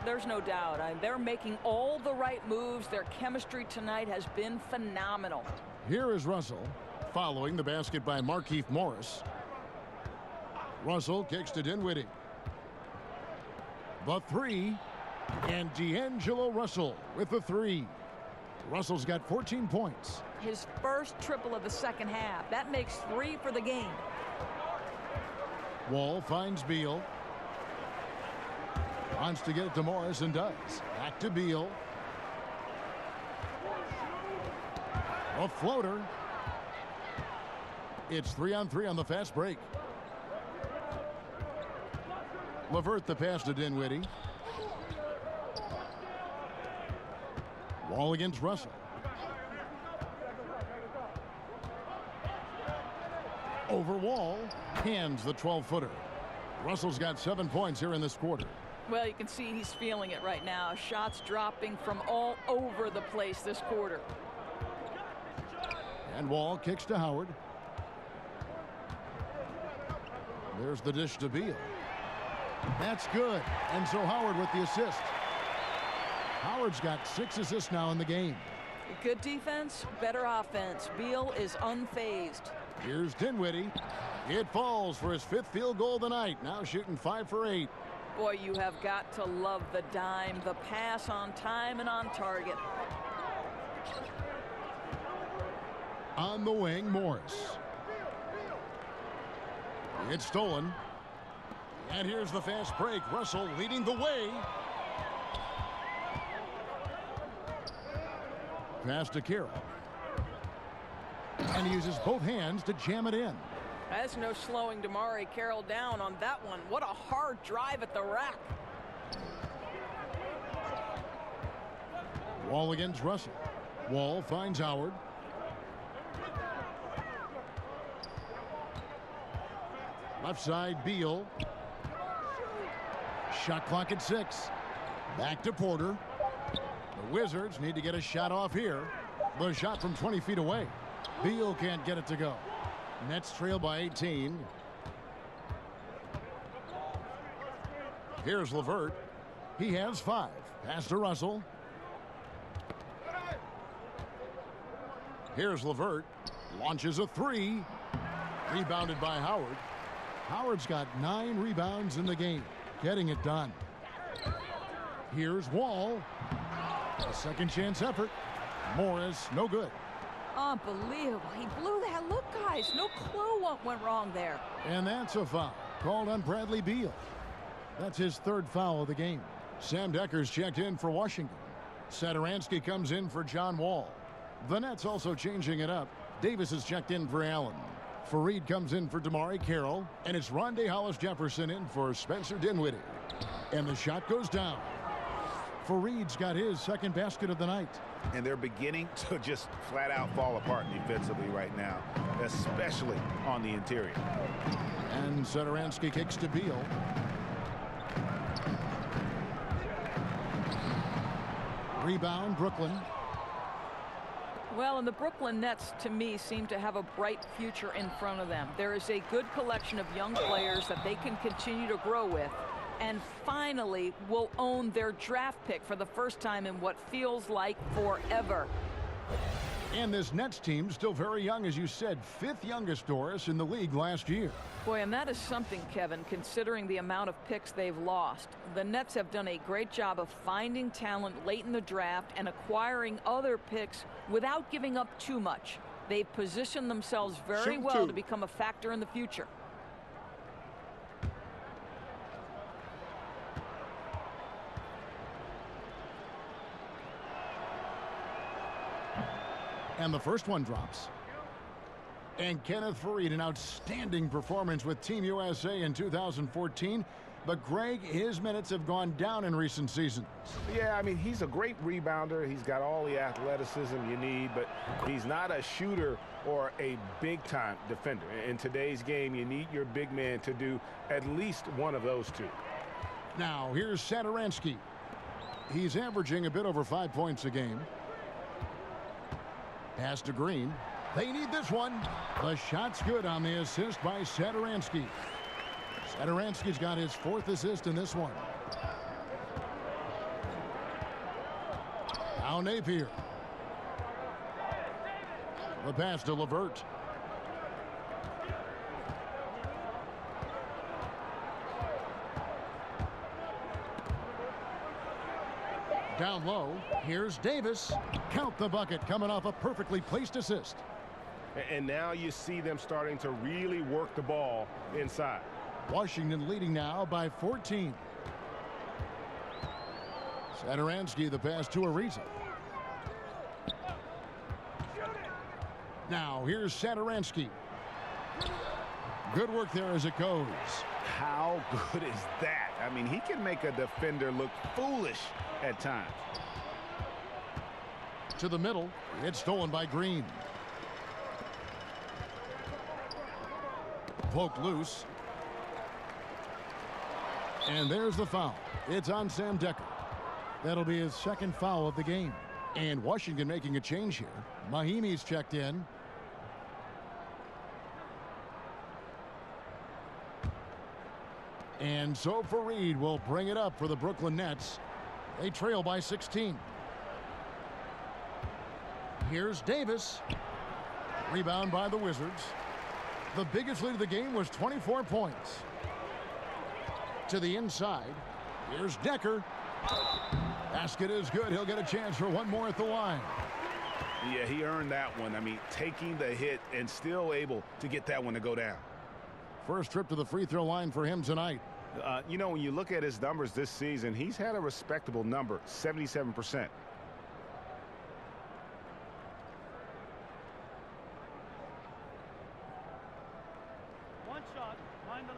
There's no doubt. They're making all the right moves. Their chemistry tonight has been phenomenal. Here is Russell, following the basket by Markieff Morris. Russell kicks to Dinwiddie. The 3, and D'Angelo Russell with the 3. Russell's got 14 points. His first triple of the second half. That makes 3 for the game. Wall finds Beal. Wants to get it to Morris and does. Back to Beal. A floater. It's 3-on-3 on the fast break. LeVert the pass to Dinwiddie. Wall against Russell. Over Wall. Hands the 12-footer. Russell's got 7 points here in this quarter. Well, you can see he's feeling it right now. Shots dropping from all over the place this quarter. And Wall kicks to Howard. There's the dish to Beal. That's good. And so Howard with the assist. Howard's got 6 assists now in the game. Good defense, better offense. Beal is unfazed. Here's Dinwiddie. It falls for his 5th field goal of the night. Now shooting 5 for 8. Boy, you have got to love the dime, the pass on time and on target. On the wing, Morris. It's stolen. And here's the fast break. Russell leading the way. Pass to Carroll. And he uses both hands to jam it in. That's no slowing DeMarre Carroll down on that one. What a hard drive at the rack. Wall against Russell. Wall finds Howard. Left side, Beal. Shot clock at 6. Back to Porter. The Wizards need to get a shot off here. The shot from 20 feet away. Beal can't get it to go. Nets trail by 18. Here's LeVert. He has 5. Pass to Russell. Here's LeVert. Launches a 3. Rebounded by Howard. Howard's got 9 rebounds in the game. Getting it done. Here's Wall. A second chance effort. Morris, no good. Unbelievable. He blew that. Look, guys, no clue what went wrong there. And that's a foul called on Bradley Beal. That's his third foul of the game. Sam Decker's checked in for Washington. Satoransky comes in for John Wall. The Nets also changing it up. Davis is checked in for Allen. Fareed comes in for Damari Carroll. And it's Rondé Hollis-Jefferson in for Spencer Dinwiddie. And the shot goes down. Fareed's got his second basket of the night. And they're beginning to just flat out fall apart defensively right now, especially on the interior. And Satoransky kicks to Beal. Rebound, Brooklyn. Well, and the Brooklyn Nets, to me, seem to have a bright future in front of them. There is a good collection of young players that they can continue to grow with, and finally will own their draft pick for the first time in what feels like forever. And this Nets team still very young, as you said, fifth youngest, Doris, in the league last year. Boy, and that is something, Kevin, considering the amount of picks they've lost. The Nets have done a great job of finding talent late in the draft and acquiring other picks without giving up too much. They've positioned themselves very well to become a factor in the future. And the first one drops. And Kenneth Fareed, an outstanding performance with Team USA in 2014. But, Greg, his minutes have gone down in recent seasons. Yeah, I mean, he's a great rebounder. He's got all the athleticism you need, but he's not a shooter or a big-time defender. In today's game, you need your big man to do at least one of those two. Now, here's Satoransky. He's averaging a bit over 5 points a game. Pass to Green. They need this one. The shot's good on the assist by Satoransky. Satoransky's got his fourth assist in this one. Now Napier. The pass to LeVert. Down low, here's Davis. Count the bucket, coming off a perfectly placed assist. And now you see them starting to really work the ball inside. Washington leading now by 14. Satoransky, the pass to Ariza. Now here's Satoransky. Good work there as it goes. How good is that? I mean, he can make a defender look foolish at times. To the middle, it's stolen by Green. Poked loose. And there's the foul. It's on Sam Decker. That'll be his second foul of the game. And Washington making a change here. Mahimi's checked in. And so Fareed will bring it up for the Brooklyn Nets. They trail by 16. Here's Davis. Rebound by the Wizards. The biggest lead of the game was 24 points. To the inside. Here's Decker. Basket is good. He'll get a chance for one more at the line. Yeah, he earned that one. I mean, taking the hit and still able to get that one to go down. First trip to the free throw line for him tonight. You know, when you look at his numbers this season, he's had a respectable number, 77%. One shot, mind the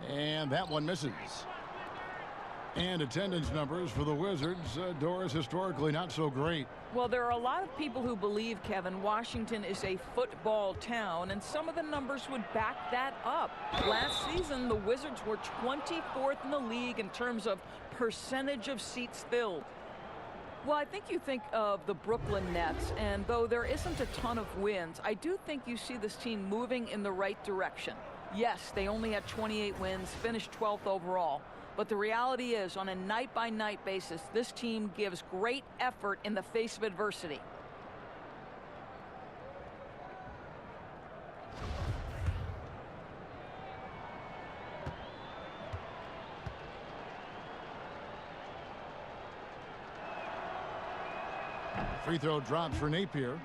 lanes. And that one misses. And attendance numbers for the Wizards, Doris, historically not so great. Well, there are a lot of people who believe, Kevin, Washington is a football town, and some of the numbers would back that up. Last season, the Wizards were 24th in the league in terms of percentage of seats filled. Well, I think you think of the Brooklyn Nets, and though there isn't a ton of wins, I do think you see this team moving in the right direction. Yes, they only had 28 wins, finished 12th overall. But the reality is, on a night-by-night basis, this team gives great effort in the face of adversity. Free throw drops for Napier.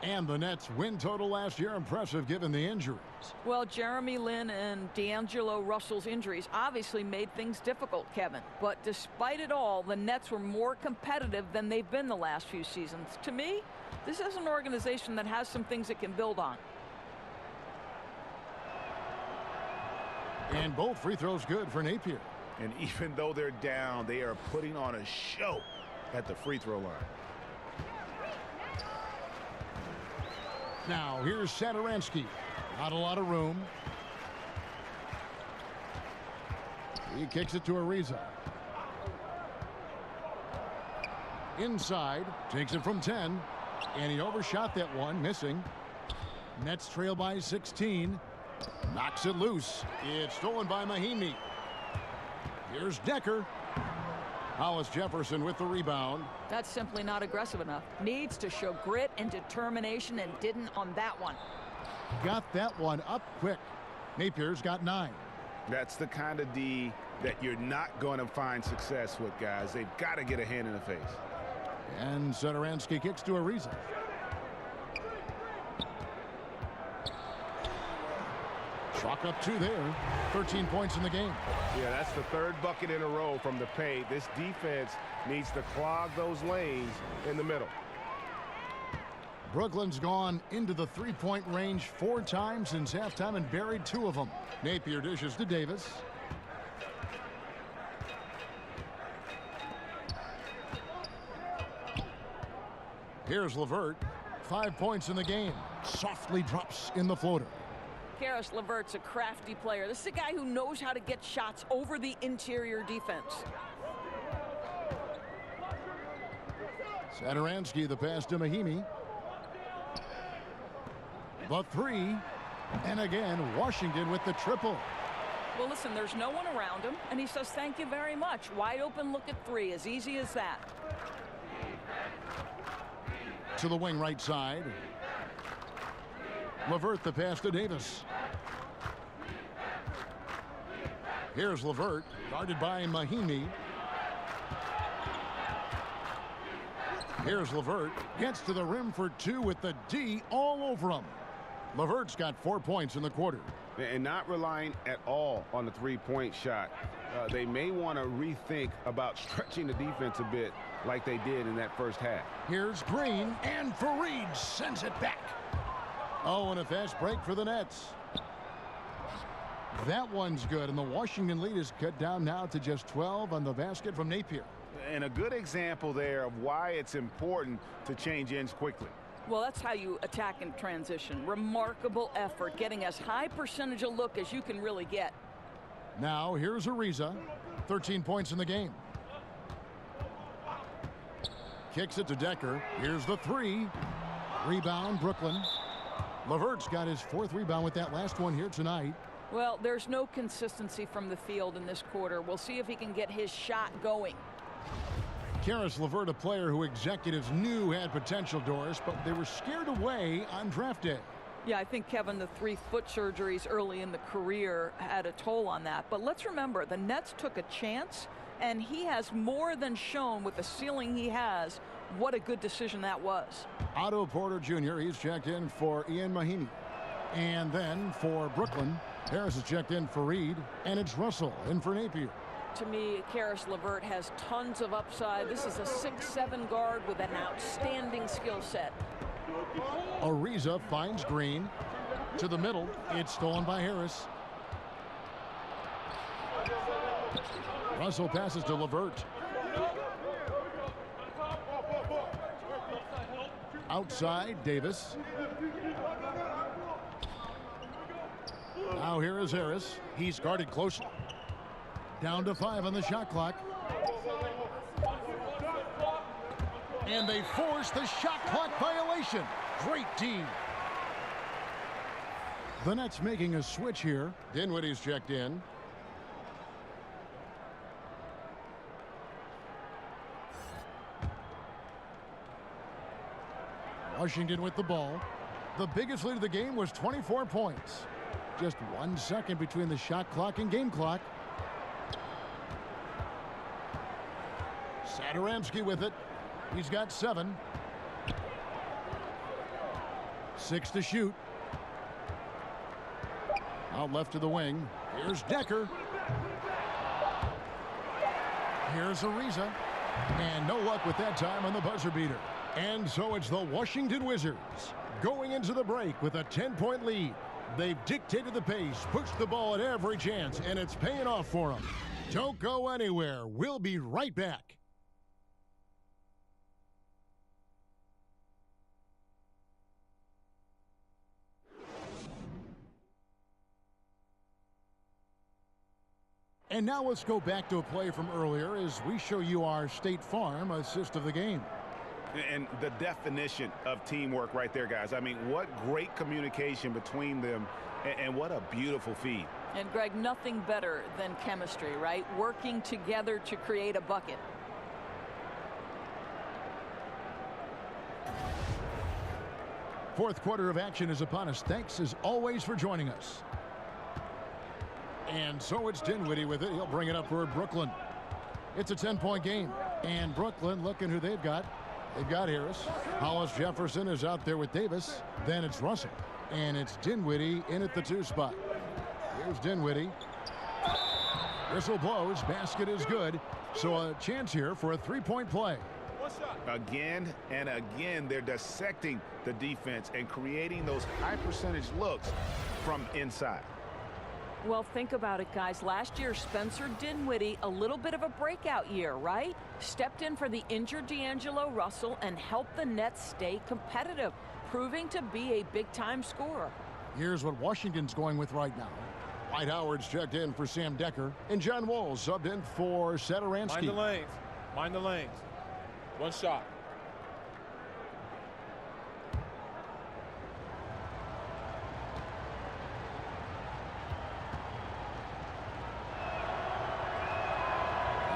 And the Nets' win total last year impressive given the injuries. Well, Jeremy Lin and D'Angelo Russell's injuries obviously made things difficult, Kevin. But despite it all, the Nets were more competitive than they've been the last few seasons. To me, this is an organization that has some things it can build on. And both free throws good for Napier. And even though they're down, they are putting on a show at the free throw line. Now here's Satoransky. Not a lot of room. He kicks it to Ariza. Inside, takes it from 10. And he overshot that one, missing. Nets trail by 16. Knocks it loose. It's stolen by Mahinmi. Here's Decker. Hollis Jefferson with the rebound. That's simply not aggressive enough. Needs to show grit and determination, and didn't on that one. Got that one up quick. Napier's got 9. That's the kind of D that you're not going to find success with, guys. They've got to get a hand in the face. And Satoransky kicks to Ariza. Chalk up 2 there. 13 points in the game. Yeah, that's the 3rd bucket in a row from the paint. This defense needs to clog those lanes in the middle. Brooklyn's gone into the 3-point range 4 times since halftime and buried 2 of them. Napier dishes to Davis. Here's LeVert. 5 points in the game. Softly drops in the floater. Karis LeVert's a crafty player. This is a guy who knows how to get shots over the interior defense. Satoransky, the pass to Mahinmi. The 3. And again, Washington with the triple. Well, listen, there's no one around him, and he says thank you very much. Wide open look at 3, as easy as that. To the wing right side. LeVert, the pass to Davis. Here's LeVert, guarded by Mahinmi. Here's LeVert, gets to the rim for 2 with the D all over him. LeVert's got 4 points in the quarter. And not relying at all on the 3-point shot. They may want to rethink about stretching the defense a bit like they did in that first half. Here's Green, and Fareed sends it back. Oh, and a fast break for the Nets. That one's good, and the Washington lead is cut down now to just 12 on the basket from Napier. And a good example there of why it's important to change ends quickly. Well, that's how you attack in transition. Remarkable effort, getting as high percentage a look as you can really get. Now, here's Ariza. 13 points in the game. Kicks it to Decker. Here's the 3. Rebound, Brooklyn. LeVert's got his 4th rebound with that last one here tonight. Well, there's no consistency from the field in this quarter. We'll see if he can get his shot going. Karis LeVert, a player who executives knew had potential, Doris, but they were scared away on draft day. Yeah, I think, Kevin, the 3 foot surgeries early in the career had a toll on that. But let's remember, the Nets took a chance, and he has more than shown with the ceiling he has what a good decision that was. Otto Porter Jr., he's checked in for Ian Mahinmi. And then for Brooklyn, Harris is checked in for Reed, and it's Russell in for Napier. To me, Karis LeVert has tons of upside. This is a 6'7" guard with an outstanding skill set. Ariza finds Green. To the middle, it's stolen by Harris. Russell passes to LeVert. Outside, Davis. Now here is Harris. He's guarded closely. Down to 5 on the shot clock. And they force the shot clock violation. Great team. The Nets making a switch here. Dinwiddie's checked in. Washington with the ball. The biggest lead of the game was 24 points. Just 1 second between the shot clock and game clock. Satoransky with it. He's got 7. 6 to shoot. Out left to the wing. Here's Decker. Here's Ariza. And no luck with that time on the buzzer beater. And so it's the Washington Wizards going into the break with a 10-point lead. They've dictated the pace, pushed the ball at every chance, and it's paying off for them. Don't go anywhere. We'll be right back. And now let's go back to a play from earlier as we show you our State Farm assist of the game. And the definition of teamwork right there, guys. I mean, what great communication between them, and what a beautiful feed. And, Greg, nothing better than chemistry, right? Working together to create a bucket. Fourth quarter of action is upon us. Thanks, as always, for joining us. And so it's Dinwiddie with it. He'll bring it up for Brooklyn. It's a 10-point game. And Brooklyn, looking who they've got. They've got Harris. Hollis Jefferson is out there with Davis. Then it's Russell. And it's Dinwiddie in at the 2 spot. Here's Dinwiddie. Whistle blows. Basket is good. So a chance here for a 3-point play. Again and again, they're dissecting the defense and creating those high percentage looks from inside. Well, think about it, guys. Last year, Spencer Dinwiddie, a little bit of a breakout year, right? Stepped in for the injured D'Angelo Russell and helped the Nets stay competitive, proving to be a big-time scorer. Here's what Washington's going with right now. Dwight Howard's checked in for Sam Decker, and John Wall subbed in for Satoransky. Mind the lanes. Mind the lanes. One shot.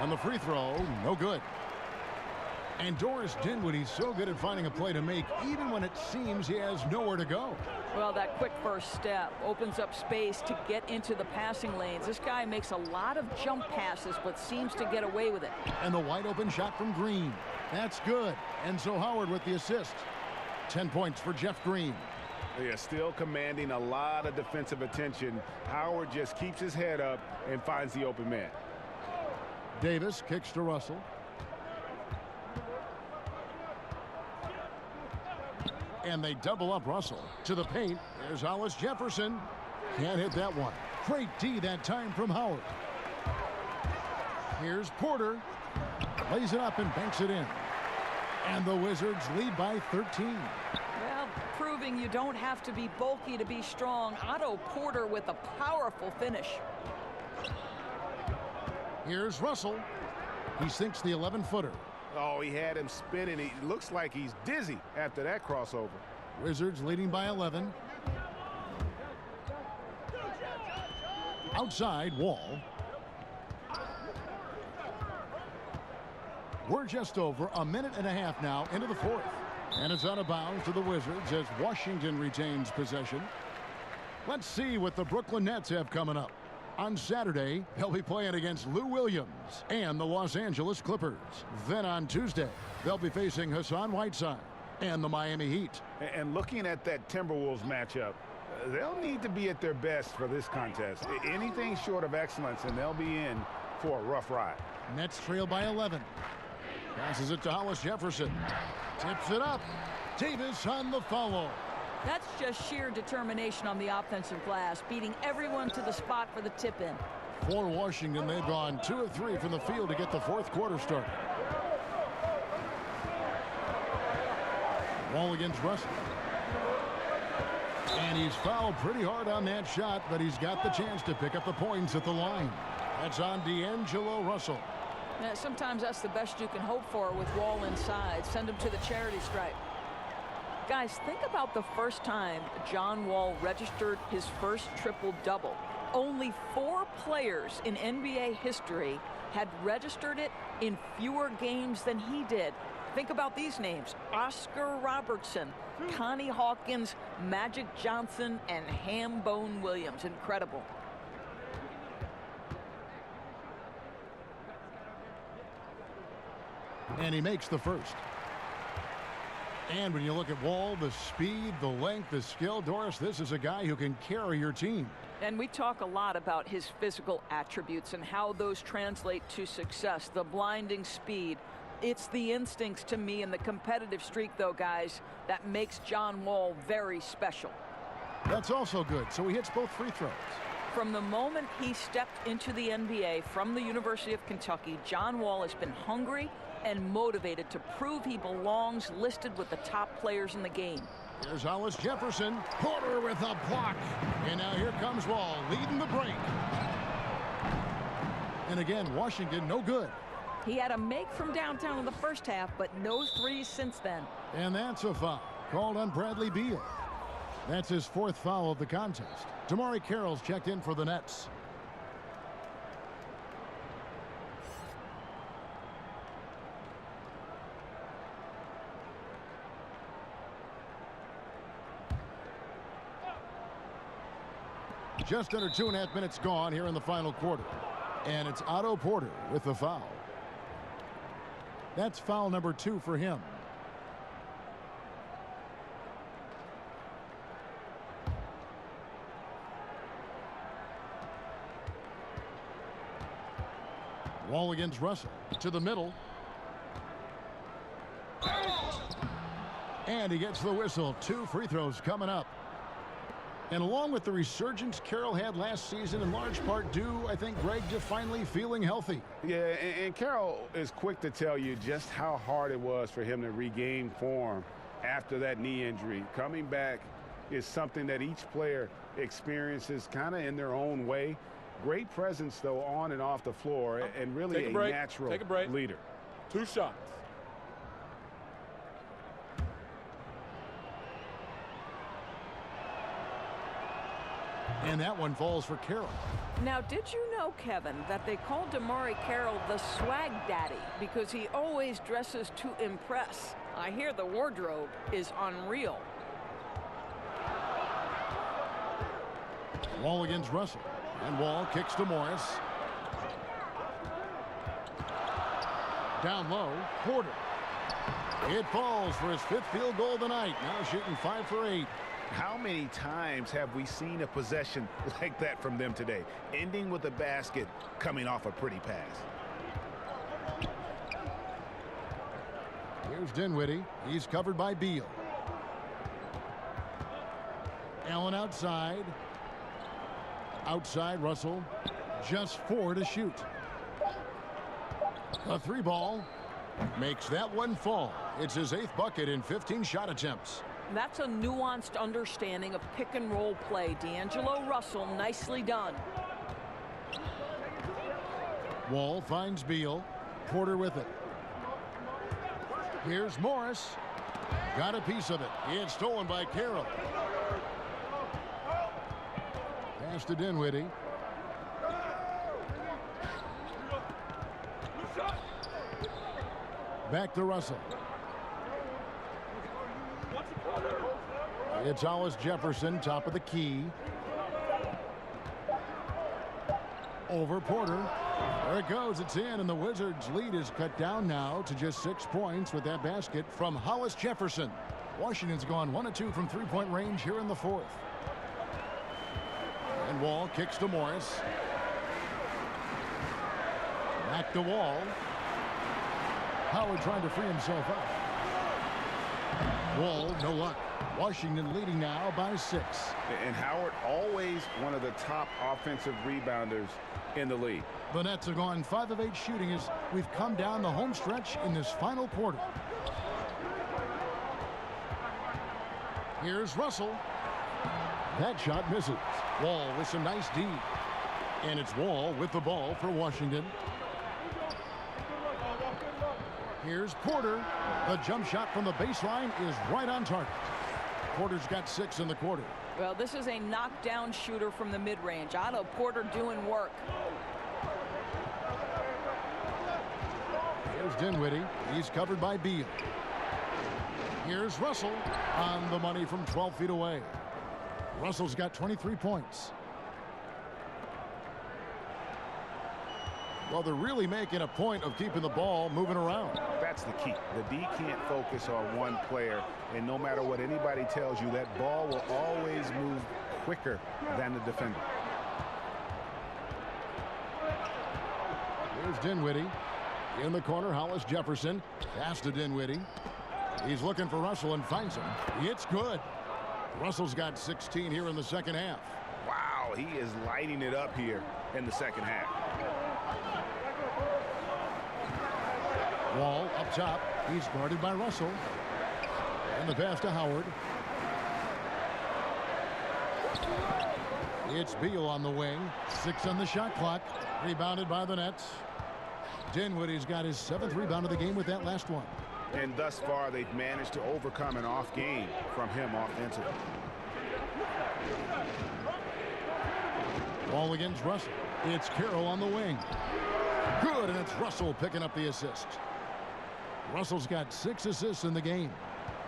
On the free throw, no good. And Doris Dinwiddie's so good at finding a play to make, even when it seems he has nowhere to go. Well, that quick first step opens up space to get into the passing lanes. This guy makes a lot of jump passes, but seems to get away with it. And the wide open shot from Green. That's good. And so Howard with the assist. 10 points for Jeff Green. They are still commanding a lot of defensive attention. Howard just keeps his head up and finds the open man. Davis kicks to Russell. And they double up Russell to the paint. There's Hollis Jefferson. Can't hit that one. Great D that time from Howard. Here's Porter. Lays it up and banks it in. And the Wizards lead by 13. Well, proving you don't have to be bulky to be strong. Otto Porter with a powerful finish. Here's Russell. He sinks the 11-footer. Oh, he had him spinning. He looks like he's dizzy after that crossover. Wizards leading by 11. Outside, Wall. We're just over a minute and a half now into the fourth. And it's out of bounds to the Wizards as Washington retains possession. Let's see what the Brooklyn Nets have coming up. On Saturday, they'll be playing against Lou Williams and the Los Angeles Clippers. Then on Tuesday, they'll be facing Hassan Whiteside and the Miami Heat. And looking at that Timberwolves matchup, they'll need to be at their best for this contest. Anything short of excellence, and they'll be in for a rough ride. Nets trail by 11. Passes it to Hollis Jefferson. Tips it up. Davis on the follow. That's just sheer determination on the offensive glass, beating everyone to the spot for the tip-in. For Washington, they've gone 2 of 3 from the field to get the fourth quarter started. Wall against Russell. And he's fouled pretty hard on that shot, but he's got the chance to pick up the points at the line. That's on D'Angelo Russell. Yeah, sometimes that's the best you can hope for with Wall inside. Send him to the charity stripe. Guys, think about the first time John Wall registered his first triple-double. Only 4 players in NBA history had registered it in fewer games than he did. Think about these names: Oscar Robertson, Connie Hawkins, Magic Johnson, and Hambone Williams. Incredible. And he makes the first. And when you look at Wall, the speed, the length, the skill, Doris, this is a guy who can carry your team. And we talk a lot about his physical attributes and how those translate to success. The blinding speed. It's the instincts to me and the competitive streak, though, guys, that makes John Wall very special. That's also good. So he hits both free throws. From the moment he stepped into the NBA from the University of Kentucky, John Wall has been hungry and motivated to prove he belongs listed with the top players in the game. Here's Hollis Jefferson. Porter with a block. And now here comes Wall leading the break. And again, Washington no good. He had a make from downtown in the first half, but no threes since then. And that's a foul called on Bradley Beal. That's his 4th foul of the contest. Damari Carroll's checked in for the Nets. Just under 2.5 minutes gone here in the final quarter. And it's Otto Porter with the foul. That's foul number 2 for him. Wall against Russell. To the middle. And he gets the whistle. 2 free throws coming up. And along with the resurgence Carroll had last season, in large part due, I think, Greg, to finally feeling healthy. Yeah, and Carroll is quick to tell you just how hard it was for him to regain form after that knee injury. Coming back is something that each player experiences kind of in their own way. Great presence, though, on and off the floor, and really a natural leader. 2 shots. And that one falls for Carroll. Now, did you know, Kevin, that they called Damari Carroll the swag daddy because he always dresses to impress? I hear the wardrobe is unreal. Wall against Russell. And Wall kicks to Morris. Down low, Porter. It falls for his 5th field goal tonight. Now shooting 5 for 8. How many times have we seen a possession like that from them today, ending with a basket coming off a pretty pass? Here's Dinwiddie. He's covered by Beal. Allen outside. Outside Russell. Just 4 to shoot. A 3 ball makes that one fall. It's his 8th bucket in 15 shot attempts. That's a nuanced understanding of pick and roll play. D'Angelo Russell, nicely done. Wall finds Beal. Porter with it. Here's Morris. Got a piece of it. It's stolen by Carroll. Pass to Dinwiddie. Back to Russell. It's Hollis Jefferson, top of the key. Over Porter. There it goes. It's in, and the Wizards' lead is cut down now to just 6 points with that basket from Hollis Jefferson. Washington's gone 1 of 2 from 3-point range here in the 4th. And Wall kicks to Morris. Back to Wall. Howard trying to free himself up. Wall, no luck. Washington leading now by 6. And Howard, always one of the top offensive rebounders in the league. The Nets have gone 5 of 8 shooting as we've come down the home stretch in this final quarter. Here's Russell. That shot misses. Wall with some nice D. And it's Wall with the ball for Washington. Here's Porter. The jump shot from the baseline is right on target. Porter's got 6 in the quarter. Well, this is a knockdown shooter from the mid-range. Otto Porter doing work. Here's Dinwiddie. He's covered by Beal. Here's Russell on the money from 12 feet away. Russell's got 23 points. Well, they're really making a point of keeping the ball moving around. That's the key. The D can't focus on one player, and no matter what anybody tells you, that ball will always move quicker than the defender. Here's Dinwiddie. In the corner, Hollis Jefferson. Pass to Dinwiddie. He's looking for Russell and finds him. It's good. Russell's got 16 here in the second half. Wow, he is lighting it up here in the second half. Wall up top. He's guarded by Russell. And the pass to Howard. It's Beal on the wing. 6 on the shot clock. Rebounded by the Nets. Dinwiddie's got his 7th rebound of the game with that last one. And thus far, they've managed to overcome an off game from him offensively. Ball against Russell. It's Carroll on the wing. Good, and it's Russell picking up the assist. Russell's got 6 assists in the game.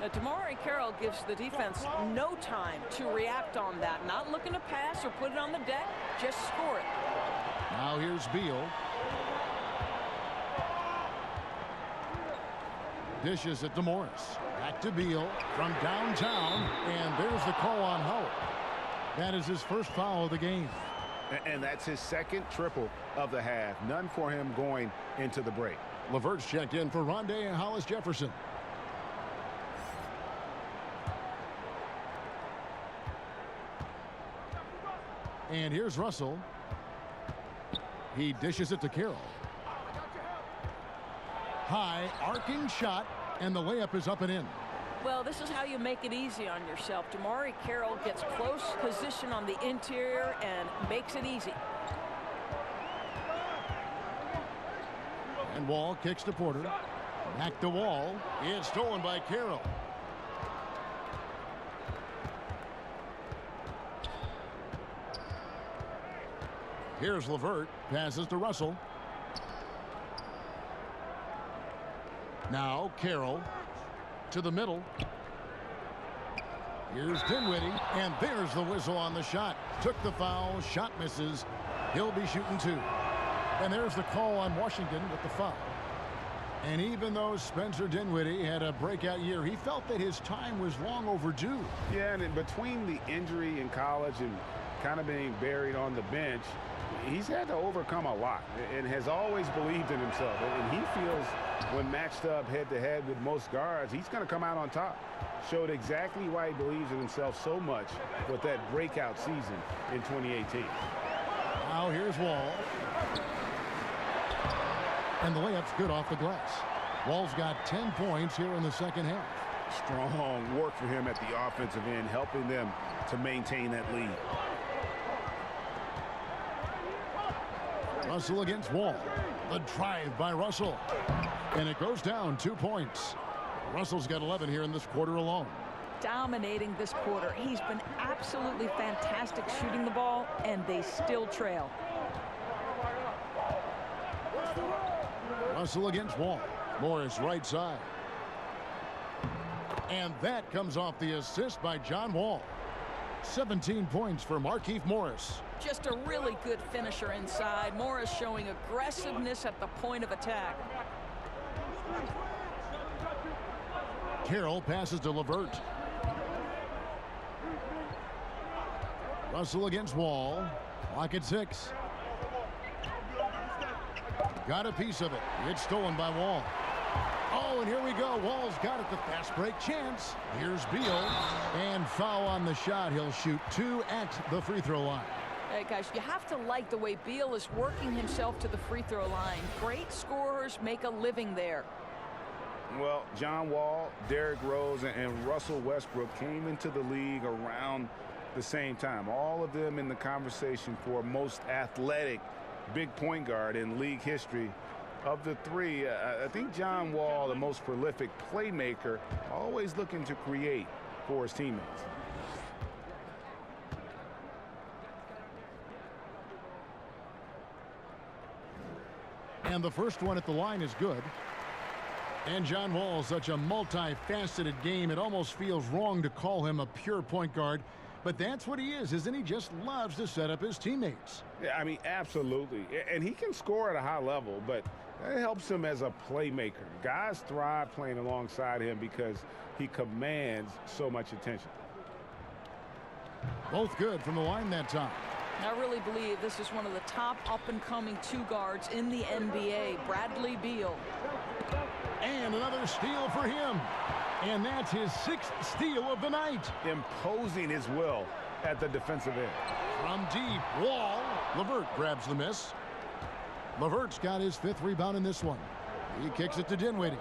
Now, Damari Carroll gives the defense no time to react on that. Not looking to pass or put it on the deck, just score it. Now here's Beal. Dishes it to Morris. Back to Beal from downtown, and there's the call on Howard. That is his first foul of the game. And that's his 2nd triple of the half. None for him going into the break. LeVert's checked in for Rondé and Hollis Jefferson. And here's Russell. He dishes it to Carroll. High, arcing shot, and the layup is up and in. Well, this is how you make it easy on yourself. Damari Carroll gets close position on the interior and makes it easy. And Wall kicks to Porter. Back to Wall. It's stolen by Carroll. Here's LeVert. Passes to Russell. Now Carroll to the middle. Here's Dinwiddie, and there's the whistle on the shot. Took the foul, shot misses. He'll be shooting 2. And there's the call on Washington with the foul. And even though Spencer Dinwiddie had a breakout year, he felt that his time was long overdue. Yeah, and in between the injury in college and kind of being buried on the bench, he's had to overcome a lot and has always believed in himself. And he feels when matched up head-to-head with most guards, he's going to come out on top. Showed exactly why he believes in himself so much with that breakout season in 2018. Now here's Wall. And the layup's good off the glass. Wall's got 10 points here in the second half. Strong work for him at the offensive end, helping them to maintain that lead. Russell against Wall. The drive by Russell. And it goes down 2 points. Russell's got 11 here in this quarter alone. Dominating this quarter. He's been absolutely fantastic shooting the ball, and they still trail. Russell against Wall. Morris right side. And that comes off the assist by John Wall. 17 points for Markieff Morris. Just a really good finisher inside. Morris showing aggressiveness at the point of attack. Carroll passes to LeVert. Russell against Wall. Clock at 6. Got a piece of it. It's stolen by Wall. Oh, and here we go. Wall's got it. The fast break chance. Here's Beal. And foul on the shot. He'll shoot 2 at the free throw line. Hey, guys, you have to like the way Beal is working himself to the free throw line. Great scorers make a living there. Well, John Wall, Derrick Rose, and Russell Westbrook came into the league around the same time. All of them in the conversation for most athletic big point guard in league history. Of the 3, I think John Wall, the most prolific playmaker, always looking to create for his teammates. And the first one at the line is good. And John Wall is such a multifaceted game, it almost feels wrong to call him a pure point guard. But that's what he is, isn't he? Just loves to set up his teammates. Yeah, I mean, absolutely. And he can score at a high level, but that helps him as a playmaker. Guys thrive playing alongside him because he commands so much attention. Both good from the line that time. I really believe this is one of the top up-and-coming two guards in the NBA, Bradley Beal. And another steal for him. And that's his 6th steal of the night. Imposing his will at the defensive end. From deep, Wall. LeVert grabs the miss. LeVert's got his 5th rebound in this one. He kicks it to Dinwiddie.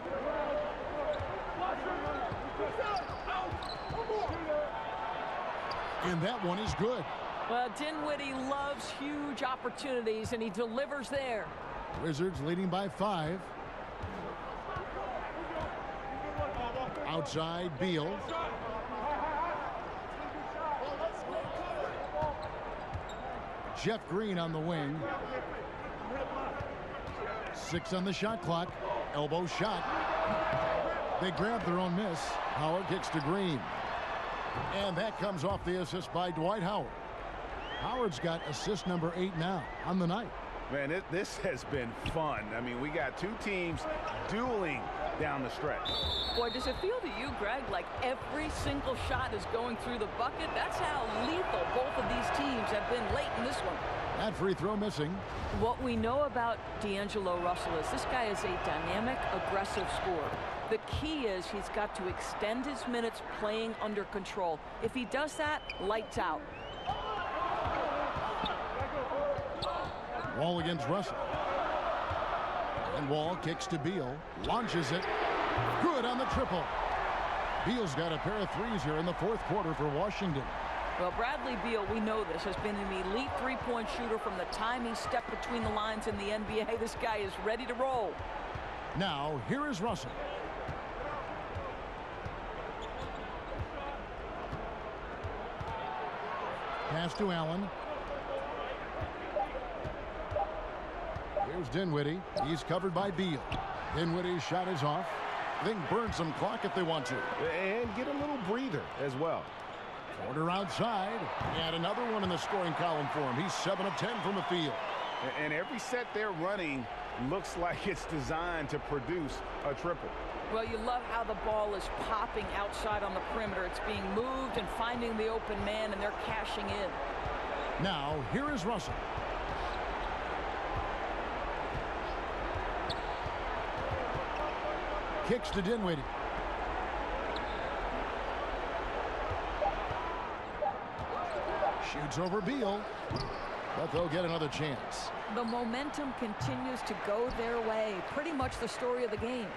And that one is good. Well, Dinwiddie loves huge opportunities, and he delivers there. Wizards leading by 5. Outside, Beal. Jeff Green on the wing. 6 on the shot clock. Elbow shot. They grab their own miss. Howard kicks to Green. And that comes off the assist by Dwight Howard. Howard's got assist number 8 now on the night. Man, this has been fun. I mean, we got two teams dueling down the stretch. Boy, does it feel to you, Greg, like every single shot is going through the bucket? That's how lethal both of these teams have been late in this one. That free throw missing. What we know about D'Angelo Russell is this guy is a dynamic, aggressive scorer. The key is he's got to extend his minutes playing under control. If he does that, lights out. Wall against Russell. And Wall kicks to Beal. Launches it. Good on the triple. Beal's got a pair of threes here in the 4th quarter for Washington. Well, Bradley Beal, we know this, has been an elite three-point shooter from the time he stepped between the lines in the NBA. This guy is ready to roll. Now, here is Russell. Pass to Allen. Here's Dinwiddie. He's covered by Beal. Dinwiddie's shot is off. They can burn some clock if they want to. And get a little breather as well. Porter outside. And another one in the scoring column for him. He's 7 of 10 from the field. And every set they're running looks like it's designed to produce a triple. Well, you love how the ball is popping outside on the perimeter. It's being moved and finding the open man, and they're cashing in. Now, here is Russell. Kicks to Dinwiddie. Shoots over Beal, but they'll get another chance. The momentum continues to go their way. Pretty much the story of the game.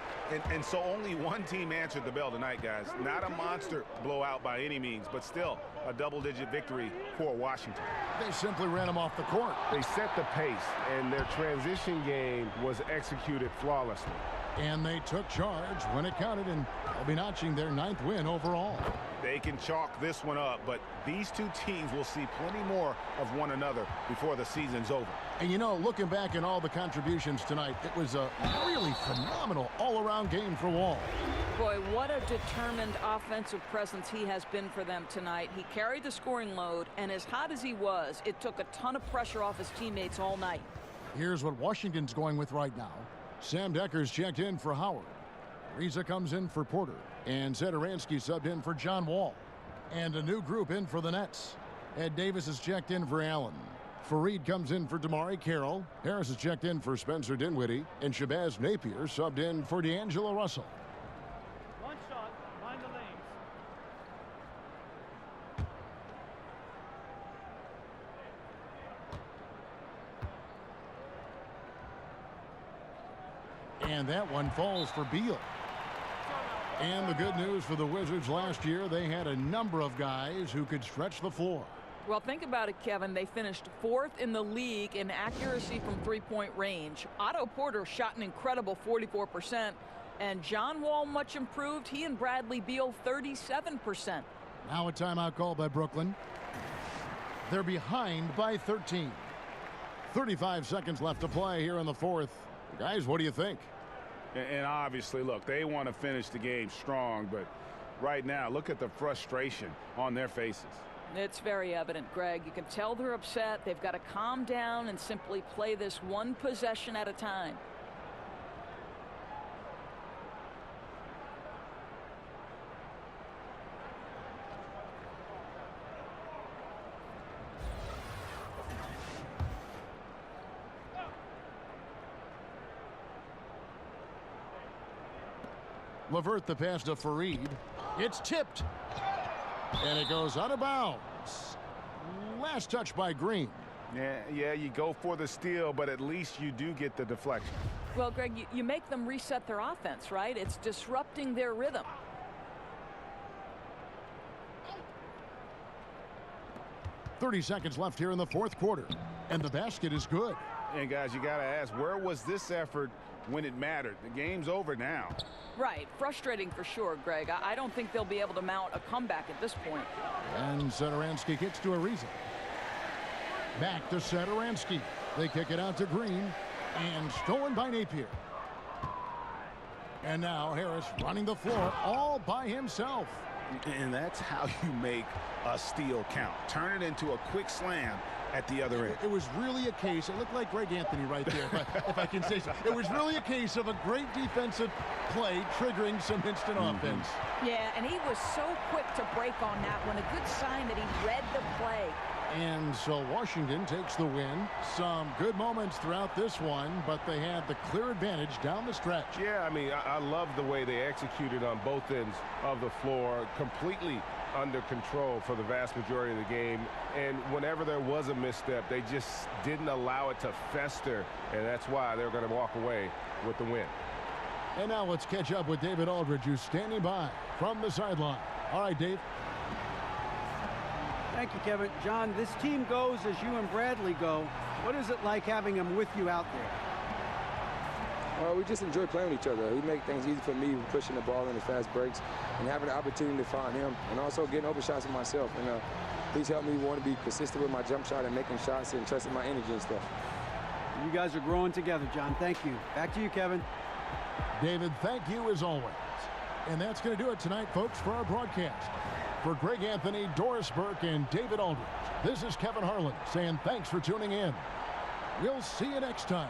And so only one team answered the bell tonight, guys. Not a monster blowout by any means, but still a double-digit victory for Washington. They simply ran them off the court. They set the pace, and their transition game was executed flawlessly. And they took charge when it counted, and they'll be notching their 9th win overall. They can chalk this one up, but these two teams will see plenty more of one another before the season's over. And you know, looking back at all the contributions tonight, it was a really phenomenal all-around game for Wall. Boy, what a determined offensive presence he has been for them tonight. He carried the scoring load, and as hot as he was, it took a ton of pressure off his teammates all night. Here's what Washington's going with right now. Sam Decker's checked in for Howard. Reza comes in for Porter. And Zedaransky subbed in for John Wall. And a new group in for the Nets. Ed Davis is checked in for Allen. Fareed comes in for Damari Carroll. Harris is checked in for Spencer Dinwiddie. And Shabazz Napier subbed in for D'Angelo Russell. One shot, mind the lanes. And that one falls for Beal. And the good news for the Wizards last year, they had a number of guys who could stretch the floor. Well, think about it, Kevin. They finished 4th in the league in accuracy from three-point range. Otto Porter shot an incredible 44%. And John Wall much improved. He and Bradley Beal 37%. Now a timeout call by Brooklyn. They're behind by 13. 35 seconds left to play here in the 4th. Guys, what do you think? And obviously, look, they want to finish the game strong, but right now, look at the frustration on their faces. It's very evident, Greg. You can tell they're upset. They've got to calm down and simply play this one possession at a time. Levert the pass to Fareed. It's tipped. And it goes out of bounds. Last touch by Green. Yeah, you go for the steal, but at least you do get the deflection. Well, Greg, you make them reset their offense, right? It's disrupting their rhythm. .30 seconds left here in the fourth quarter. And the basket is good. And, guys, you got to ask, where was this effort when it mattered? The game's over now. Right. Frustrating for sure, Greg. I don't think they'll be able to mount a comeback at this point. And Satoransky kicks to Ariza. Back to Satoransky. They kick it out to Green. And stolen by Napier. And now Harris running the floor all by himself. And that's how you make a steal count. Turn it into a quick slam at the other end. It was really a case, it looked like Greg Anthony right there, if I can say so. It was really a case of a great defensive play triggering some instant offense. Yeah, and he was so quick to break on that one. A good sign that he read the play. And so Washington takes the win. Some good moments throughout this one, but they had the clear advantage down the stretch. Yeah, I mean, I love the way they executed on both ends of the floor, completely under control for the vast majority of the game. And whenever there was a misstep, they just didn't allow it to fester, and that's why they're going to walk away with the win. And now let's catch up with David Aldridge, who's standing by from the sideline. All right, Dave. Thank you, Kevin. John, this team goes as you and Bradley go. What is it like having them with you out there? We just enjoy playing with each other. We make things easy for me, pushing the ball in the fast breaks and having the opportunity to find him, and also getting open shots for myself. And please help me want to be consistent with my jump shot and making shots and trusting my energy and stuff. You guys are growing together, John. Thank you. Back to you, Kevin. David, thank you as always. And that's going to do it tonight, folks, for our broadcast. For Greg Anthony, Doris Burke, and David Aldridge, this is Kevin Harlan saying thanks for tuning in. We'll see you next time.